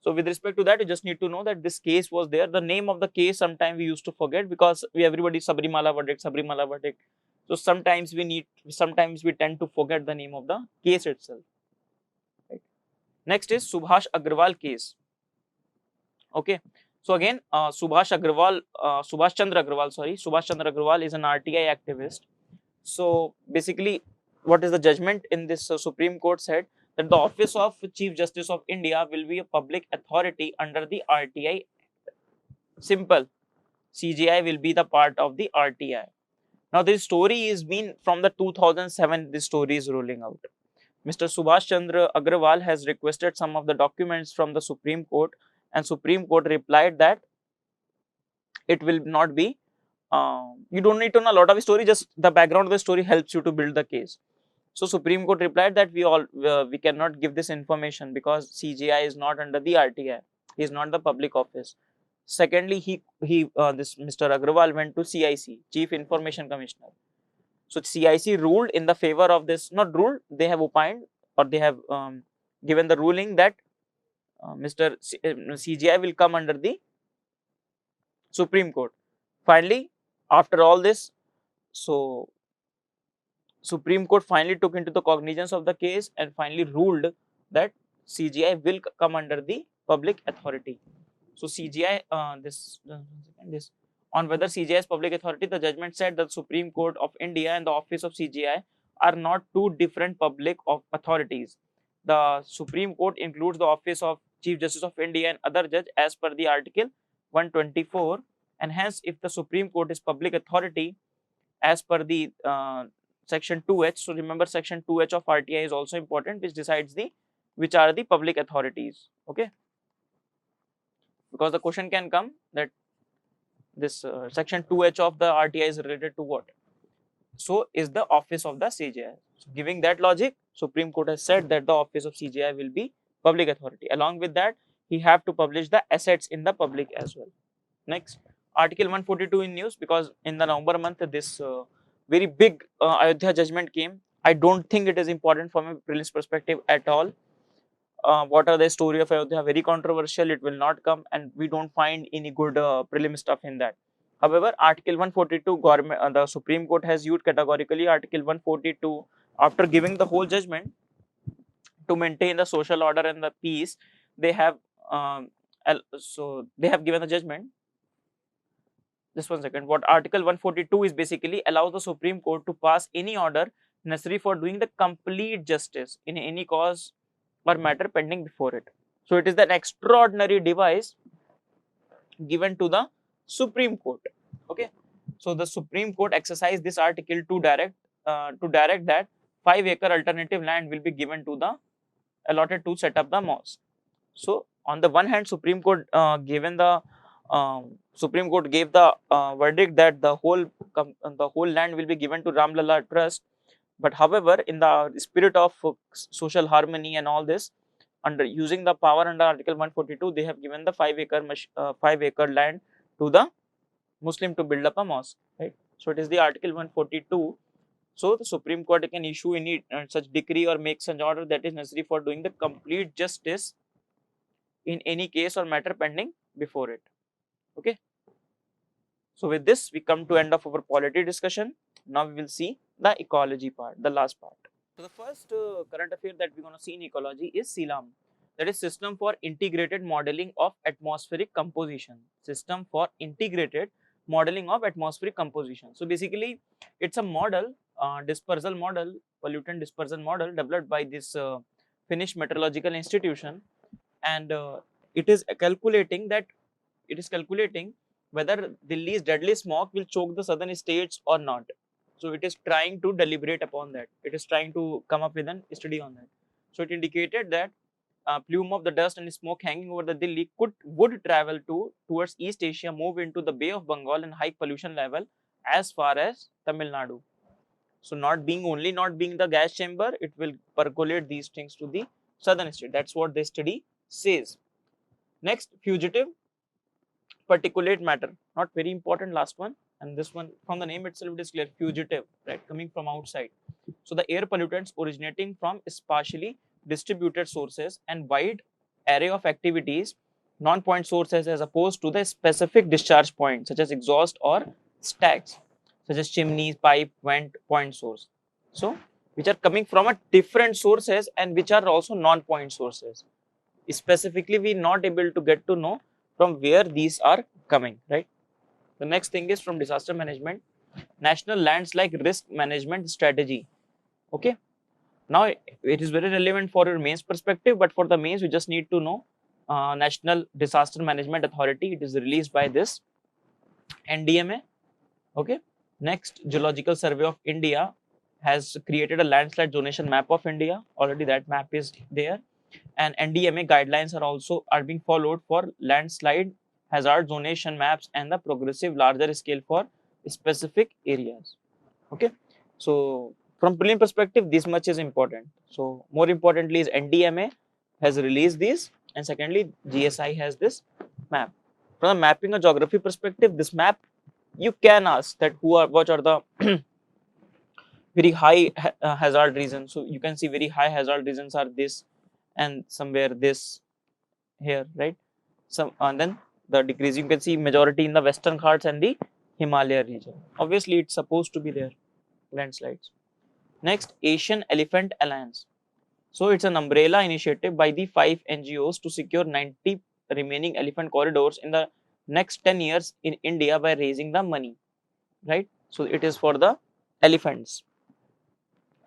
So with respect to that, you just need to know that this case was there. The name of the case sometimes we used to forget because everybody Sabrimala verdict. So sometimes we tend to forget the name of the case itself. Right. Next is Subhash Agarwal case. Okay. So again, Subhash Chandra Agarwal is an RTI activist. So basically, what is the judgment in this Supreme Court said that the office of Chief Justice of India will be a public authority under the RTI. Simple. CJI will be the part of the RTI. Now this story is been from the 2007. This story is rolling out. Mr. Subhash Chandra Agarwal has requested some of the documents from the Supreme Court, and Supreme Court replied that it will not be. You don't need to know a lot of story. Just the background of the story helps you to build the case. So Supreme Court replied that we cannot give this information because CJI is not under the RTI. He is not the public office. Secondly, this Mr. Agarwal went to CIC, Chief Information Commissioner. So CIC ruled in the favor of this. Not ruled. They have opined or they have given the ruling that CJI will come under the Supreme Court. Finally, after all this, so Supreme Court finally took into the cognizance of the case and finally ruled that CGI will come under the public authority. So CGI, this on whether CGI is public authority, the judgment said that Supreme Court of India and the office of CGI are not two different public authorities. The Supreme Court includes the office of Chief Justice of India and other judge as per the Article 124, and hence if the Supreme Court is public authority as per the section 2H. So remember, section 2H of RTI is also important, which decides which are the public authorities. Okay, because the question can come that this section 2H of the RTI is related to what? So is the office of the CJI. So giving that logic, Supreme Court has said that the office of CJI will be public authority. Along with that, he have to publish the assets in the public as well. Next, Article 142 in news, because in the November month this very big Ayodhya judgment came. I don't think it is important from a prelims perspective at all. What are the story of Ayodhya? Very controversial. It will not come, and we don't find any good prelim stuff in that. However, Article 142, the Supreme Court has used categorically Article 142 after giving the whole judgment to maintain the social order and the peace. They have they have given the judgment. Just one second. What Article 142 is basically allows the Supreme Court to pass any order necessary for doing the complete justice in any cause or matter pending before it. So it is an extraordinary device given to the Supreme Court. Okay. So the Supreme Court exercised this article to direct that 5-acre alternative land will be given to the allotted to set up the mosque. So on the one hand, Supreme Court gave the verdict that the whole land will be given to Ramlala Trust. But however, in the spirit of social harmony and all this, under using the power under Article 142, they have given the 5-acre land to the Muslim to build up a mosque. Right. So it is the Article 142. So the Supreme Court can issue any such decree or make such order that is necessary for doing the complete justice in any case or matter pending before it. Okay. So with this, we come to end of our polity discussion. Now we will see the ecology part, the last part. So the first current affair that we're going to see in ecology is SILAM, that is System for Integrated Modeling of Atmospheric Composition. System for Integrated Modeling of Atmospheric Composition. So basically, it's a model, dispersal model, pollutant dispersal model developed by this Finnish meteorological institution, and it is calculating whether Delhi's deadly smoke will choke the southern states or not. So it is trying to deliberate upon that. It is trying to come up with a study on that. So it indicated that plume of the dust and smoke hanging over the Delhi would travel towards East Asia, move into the Bay of Bengal and high pollution level as far as Tamil Nadu. So not being the gas chamber, it will percolate these things to the southern state. That's what the study says. Next, fugitive particulate matter, not very important, last one, and this one from the name itself it is clear, fugitive, right, coming from outside. So the air pollutants originating from spatially distributed sources and wide array of activities, non-point sources, as opposed to the specific discharge point such as exhaust or stacks, such as chimneys, pipe, vent, point source. So which are coming from a different sources and which are also non-point sources. Specifically, we not able to get to know from where these are coming, right? The next thing is from disaster management, national landslide risk management strategy. Okay, now it is very relevant for your mains perspective, but for the mains you just need to know National Disaster Management Authority. It is released by this NDMA. Okay, next, Geological Survey of India has created a landslide zonation map of India. Already that map is there, and NDMA guidelines are being followed for landslide hazard zonation maps and the progressive larger scale for specific areas. Okay, so from prelim perspective, this much is important. So more importantly is NDMA has released this, and secondly GSI has this map. From the mapping and geography perspective, this map you can ask that what are the very high hazard regions. So you can see very high hazard regions are this, and somewhere this here, right? Some, and then the decrease you can see majority in the Western Ghats and the Himalaya region. Obviously it's supposed to be there, landslides. Next, Asian Elephant Alliance. So it's an umbrella initiative by the 5 NGOs to secure 90 remaining elephant corridors in the next 10 years in India by raising the money, right? So it is for the elephants.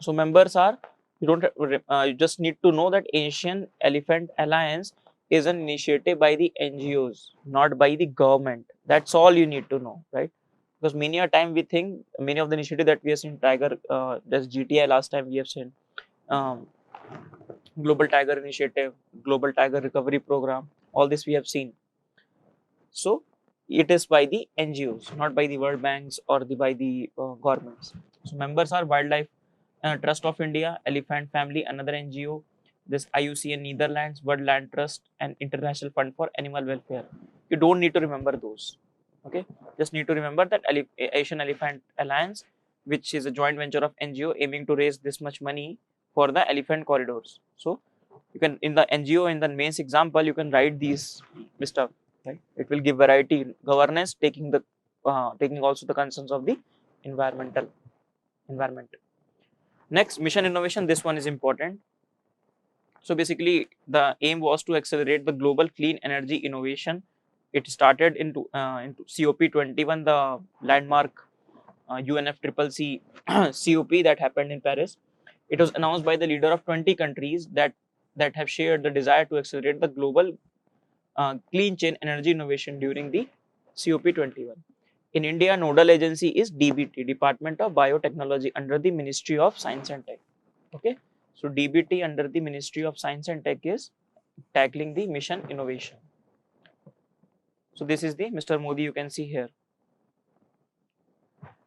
So members are, you just need to know that Asian Elephant Alliance is an initiative by the NGOs, not by the government. That's all you need to know, right? Because many a time we think many of the initiative that we have seen, Tiger, there's GTI last time we have seen, um, Global Tiger Initiative, Global Tiger Recovery Program, all this we have seen. So it is by the NGOs, not by the World Banks or by the governments. So members are Wildlife Trust of India, Elephant Family, another NGO, this IUCN Netherlands, World Land Trust, and International Fund for Animal Welfare. You don't need to remember those. Okay, just need to remember that Asian Elephant Alliance, which is a joint venture of NGO aiming to raise this much money for the elephant corridors. So you can, in the NGO, in the mains example, you can write these stuff, right? It will give variety governance, taking also the concerns of the environment. Next, mission innovation. This one is important. So basically, the aim was to accelerate the global clean energy innovation. It started into COP21, the landmark UNFCCC COP that happened in Paris. It was announced by the leader of 20 countries that have shared the desire to accelerate the global clean chain energy innovation during the COP21. In India, nodal agency is DBT, Department of Biotechnology, under the Ministry of Science and Tech. Okay, so DBT under the Ministry of Science and Tech is tackling the mission innovation. So this is the Mr. Modi, you can see here.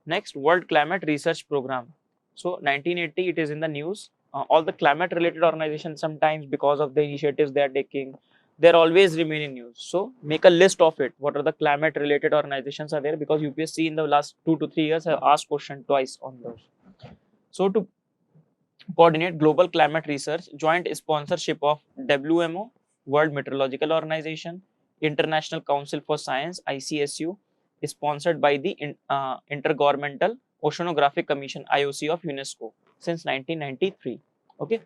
Next, World Climate Research Program. So 1980, it is in the news. All the climate related organizations, sometimes because of the initiatives they are taking, they're always remain in news. So make a list of it. What are the climate related organizations are there? Because UPSC in the last 2 to 3 years have asked question twice on those. So to coordinate global climate research, joint sponsorship of WMO, World Meteorological Organization, International Council for Science, ICSU, is sponsored by the Intergovernmental Oceanographic Commission, IOC of UNESCO since 1993. Okay.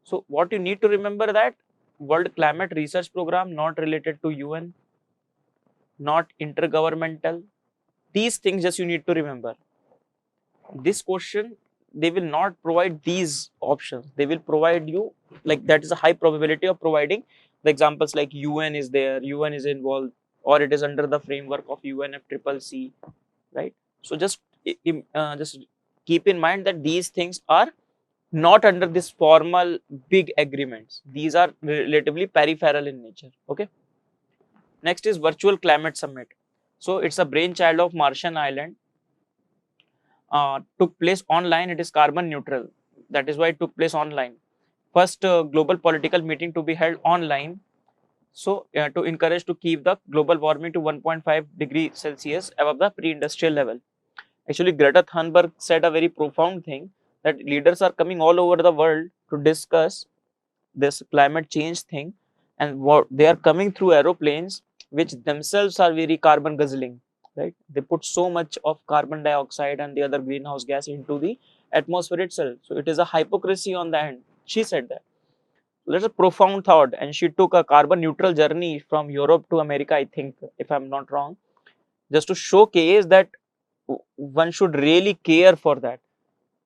So what you need to remember, that World Climate Research Program, not related to UN, not intergovernmental. These things just you need to remember. This question, they will not provide these options. They will provide you, like, that is a high probability of providing the examples like UN is there, UN is involved, or it is under the framework of UNFCCC, right? So just keep in mind that these things are not under this formal big agreements. These are relatively peripheral in nature. Okay. Next is Virtual Climate Summit. So it's a brainchild of Martian Island. Took place online. It is carbon neutral. That is why it took place online. First global political meeting to be held online. So to encourage to keep the global warming to 1.5 degrees Celsius above the pre-industrial level. Actually, Greta Thunberg said a very profound thing, that leaders are coming all over the world to discuss this climate change thing, and what they are coming through aeroplanes, which themselves are very carbon guzzling, right? They put so much of carbon dioxide and the other greenhouse gas into the atmosphere itself. So it is a hypocrisy on the end. She said that. That's a profound thought, and she took a carbon neutral journey from Europe to America, I think, if I'm not wrong, just to showcase that one should really care for that,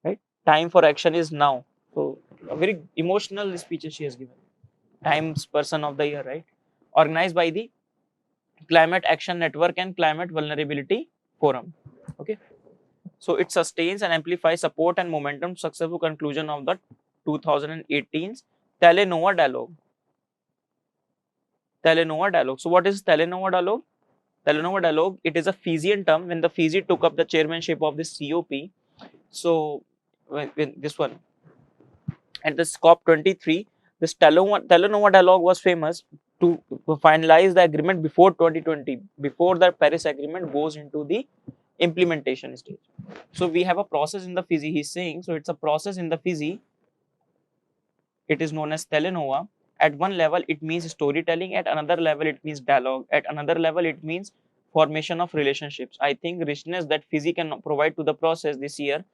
right? Time for action is now. So a very emotional speech she has given. Times Person of the Year, right? Organized by the Climate Action Network and Climate Vulnerability Forum. Okay. So it sustains and amplifies support and momentum successful conclusion of the 2018's Telenova Dialogue. Telenova Dialogue. So what is Telenova Dialogue? Telenova Dialogue, it is a Fijian term when the Fiji took up the chairmanship of this COP. So when this one, at this COP23, this Telenova Dialogue was famous to finalize the agreement before 2020, before the Paris Agreement goes into the implementation stage. So we have a process in the Fiji, he's saying. So it's a process in the Fiji. It is known as Telenova. At one level, it means storytelling. At another level, it means dialogue. At another level, it means formation of relationships. I think richness that Fiji can provide to the process this year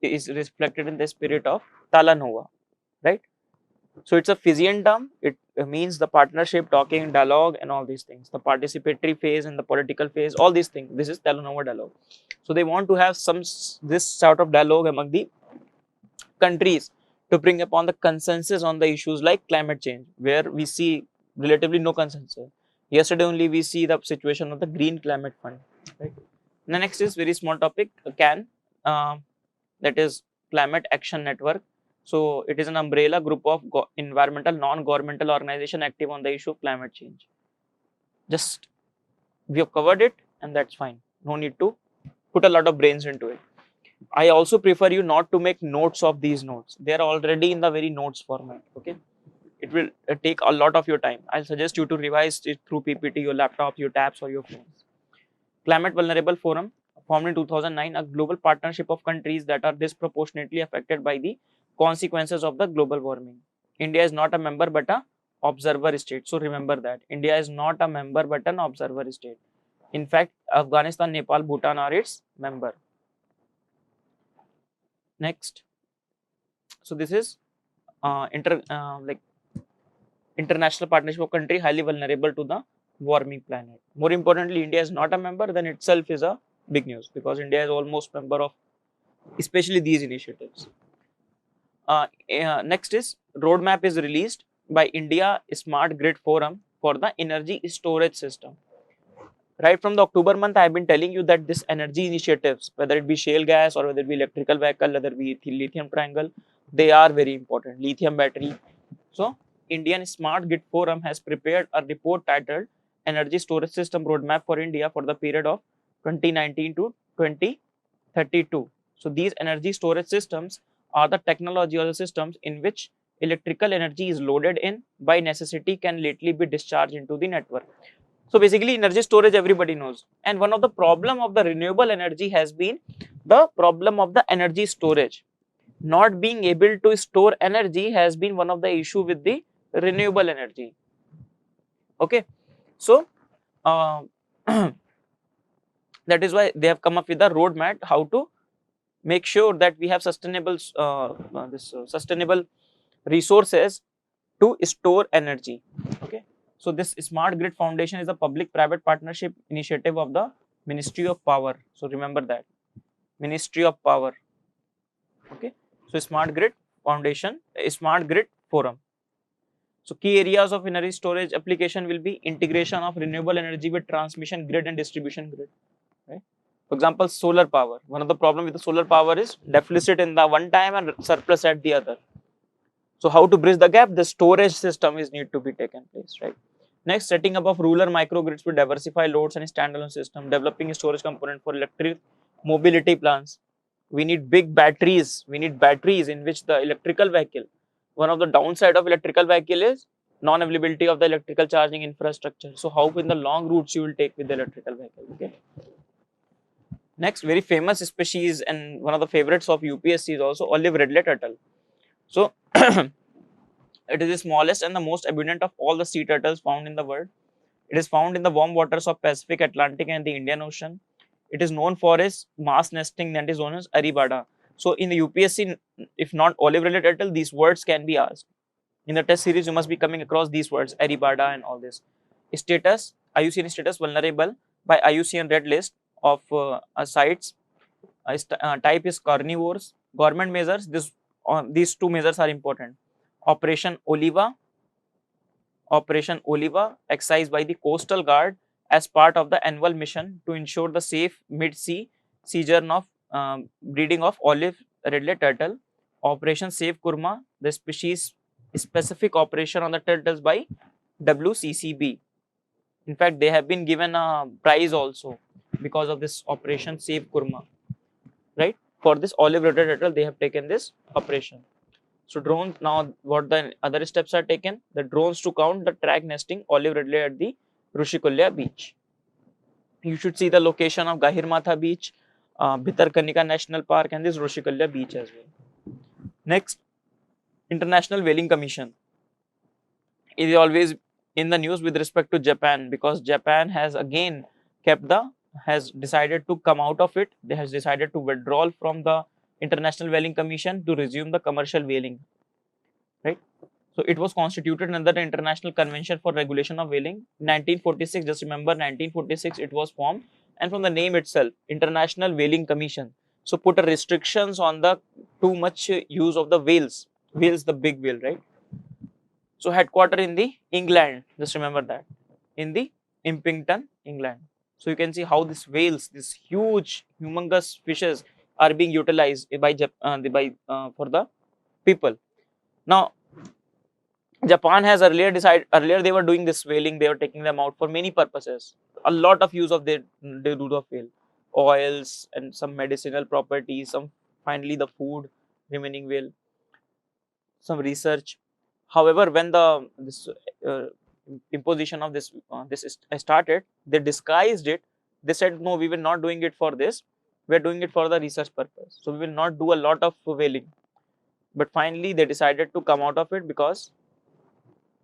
is reflected in the spirit of Talanova, right? So it's a Fijian term. It means the partnership, talking, dialogue, and all these things. The participatory phase and the political phase, all these things. This is Telenova dialogue. So they want to have this sort of dialogue among the countries to bring upon the consensus on the issues like climate change, where we see relatively no consensus. Yesterday only we see the situation of the Green Climate Fund. Right? The next is very small topic, CAN, that is Climate Action Network. So it is an umbrella group of environmental non-governmental organization active on the issue of climate change. Just we have covered it, and that's fine. No need to put a lot of brains into it. I also prefer you not to make notes of these notes. They are already in the very notes format. Okay, it will take a lot of your time. I'll suggest you to revise it through PPT, your laptop, your tabs, or your phones. Climate Vulnerable Forum, formed in 2009, a global partnership of countries that are disproportionately affected by the consequences of the global warming. India is not a member but a observer state. So remember that India is not a member but an observer state. In fact, Afghanistan, Nepal, Bhutan are its member. Next, so this is international partnership of country highly vulnerable to the warming planet. More importantly, India is not a member, then itself is a big news, because India is almost member of especially these initiatives. Next is roadmap is released by India Smart Grid Forum for the energy storage system. Right from the October month, I have been telling you that this energy initiatives, whether it be shale gas or whether it be electrical vehicle, whether it be lithium triangle, they are very important. Lithium battery. So Indian Smart Grid Forum has prepared a report titled Energy Storage System Roadmap for India for the period of 2019 to 2032. So these energy storage systems are the technology or the systems in which electrical energy is loaded in by necessity, can lately be discharged into the network. So basically energy storage everybody knows, and one of the problem of the renewable energy has been the problem of the energy storage. Not being able to store energy has been one of the issue with the renewable energy. Okay, so that is why they have come up with a roadmap how to make sure that we have sustainable sustainable resources to store energy. Okay, so this Smart Grid Foundation is a public-private partnership initiative of the Ministry of Power. So remember that, Ministry of Power. Okay, so Smart Grid Foundation, Smart Grid Forum. So key areas of energy storage application will be integration of renewable energy with transmission grid and distribution grid. Right? For example, solar power. One of the problem with the solar power is deficit in the one time and surplus at the other. So how to bridge the gap? The storage system is need to be taken place, right? Next, setting up of rural microgrids to diversify loads and standalone system, developing a storage component for electric mobility plans. We need big batteries. We need batteries in which the electrical vehicle. One of the downside of electrical vehicle is non-availability of the electrical charging infrastructure. So how in the long routes you will take with the electrical vehicle? Okay. Next, very famous species and one of the favorites of UPSC is also olive Ridley turtle. So It is the smallest and the most abundant of all the sea turtles found in the world. It is found in the warm waters of Pacific, Atlantic, and the Indian Ocean. It is known for its mass nesting that is known as Aribada. So in the UPSC, if not olive-related turtle, these words can be asked. In the test series, you must be coming across these words, Aribada and all this. Status, IUCN status vulnerable by IUCN red list of sites. Type is carnivores. Government measures, these two measures are important. Operation Oliva, exercised by the Coastal Guard as part of the annual mission to ensure the safe mid-sea sojourn of breeding of olive redlet turtle. Operation Save Kurma, the species specific operation on the turtles by WCCB. In fact, they have been given a prize also because of this Operation Save Kurma, right? For this olive redlet turtle, they have taken this operation. So drones, now what the other steps are taken? The drones to count the track nesting olive redlet at the Rushikulya beach. You should see the location of Gahirmatha beach, Bhitarkanika National Park, and this Rushikulya beach as well. Next, International Whaling Commission. It is always in the news with respect to Japan, because Japan has again has decided to come out of it. They has decided to withdraw from the International Whaling Commission to resume the commercial whaling, right? So it was constituted under the International Convention for Regulation of Whaling. 1946, just remember 1946 it was formed, and from the name itself, International Whaling Commission. So put a restrictions on the too much use of the whales, the big whale, right? So headquarter in the England, just remember that, in the Impington, England. So you can see how these whales, these huge, humongous fishes, are being utilized by for the people. Now, Japan has earlier they were doing this whaling, they were taking them out for many purposes. A lot of use of they do the whale, oils and some medicinal properties, some finally the food remaining whale, some research. However, when the this imposition of this started, they disguised it. They said, no, we will not doing it for this. We are doing it for the research purpose. So we will not do a lot of whaling. But finally, they decided to come out of it because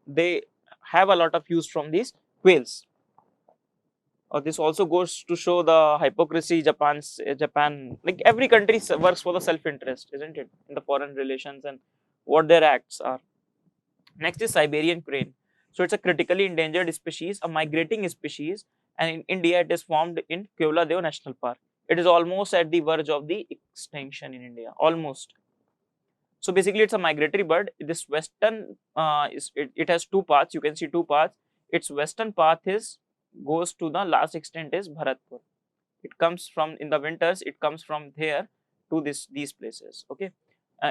they have a lot of use from these whales. This also goes to show the hypocrisy Japan, like every country works for the self-interest, isn't it, in the foreign relations and what their acts are. Next is Siberian crane. So it's a critically endangered species, a migrating species, and in India it is formed in Keoladev National Park. It is almost at the verge of the extinction in India, almost. So basically, it's a migratory bird. This western it has two paths. You can see two paths. Its western path goes to the last extent is Bharatpur. It comes from in the winters. It comes from here to these places. Okay,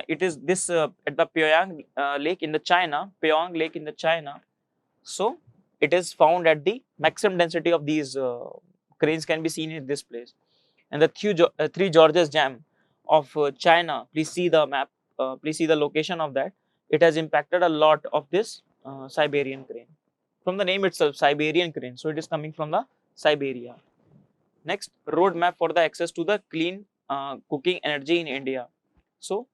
it is this at the Pyongyang Lake in the China. Pyongyang Lake in the China. So it is found at the maximum density of these cranes can be seen in this place. And the Three Georges Jam of China. Please see the map. Please see the location of that. It has impacted a lot of this Siberian crane. From the name itself, Siberian crane. So it is coming from the Siberia. Next, roadmap for the access to the clean cooking energy in India. So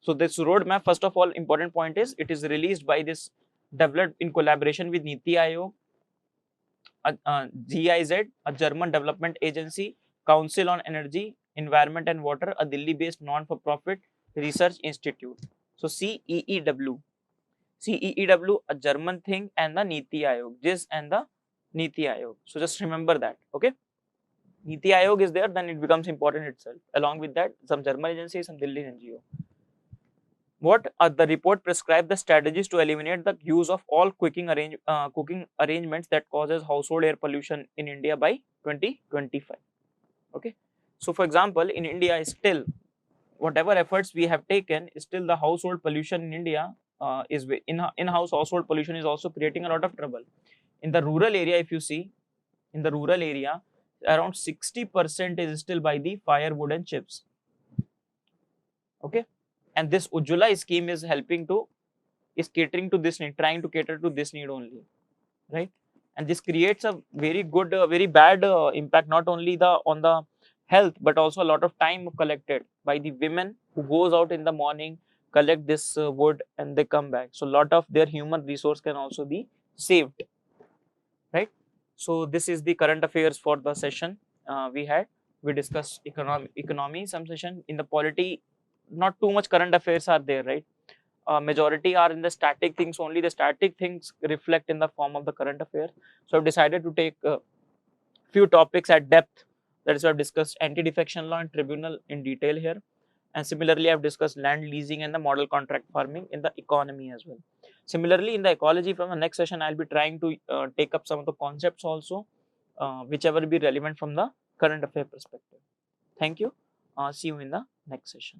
this roadmap, first of all, important point is it is released by this, developed in collaboration with Niti Aayog, GIZ, a German development agency, Council on Energy, Environment and Water, a Delhi-based non-for-profit research institute. So CEEW, a German thing, and the Niti Aayog, GIZ and the Niti Aayog. So just remember that, okay? Niti Aayog is there, then it becomes important itself. Along with that, some German agency, some Delhi NGO. What the report prescribed the strategies to eliminate the use of all cooking arrangements that causes household air pollution in India by 2025. Okay, so for example, in India, still whatever efforts we have taken, still the household pollution in India is in-house household pollution is also creating a lot of trouble. In the rural area, if you see, in the rural area, around 60% is still by the firewood and chips. Okay, and this Ujjwala scheme is catering to this need, trying to cater to this need only, right? And this creates a very good, very bad impact, not only on the health, but also a lot of time collected by the women who goes out in the morning collect this wood and they come back. So lot of their human resource can also be saved, right? So this is the current affairs for the session we had. We discussed economy some session. In the polity, not too much current affairs are there, right? Majority are in the static things only. The static things reflect in the form of the current affair. So I've decided to take few topics at depth. That is why I've discussed anti-defection law and tribunal in detail here. And similarly, I've discussed land leasing and the model contract farming in the economy as well. Similarly, in the ecology, from the next session, I'll be trying to take up some of the concepts also, whichever be relevant from the current affair perspective. Thank you. See you in the next session.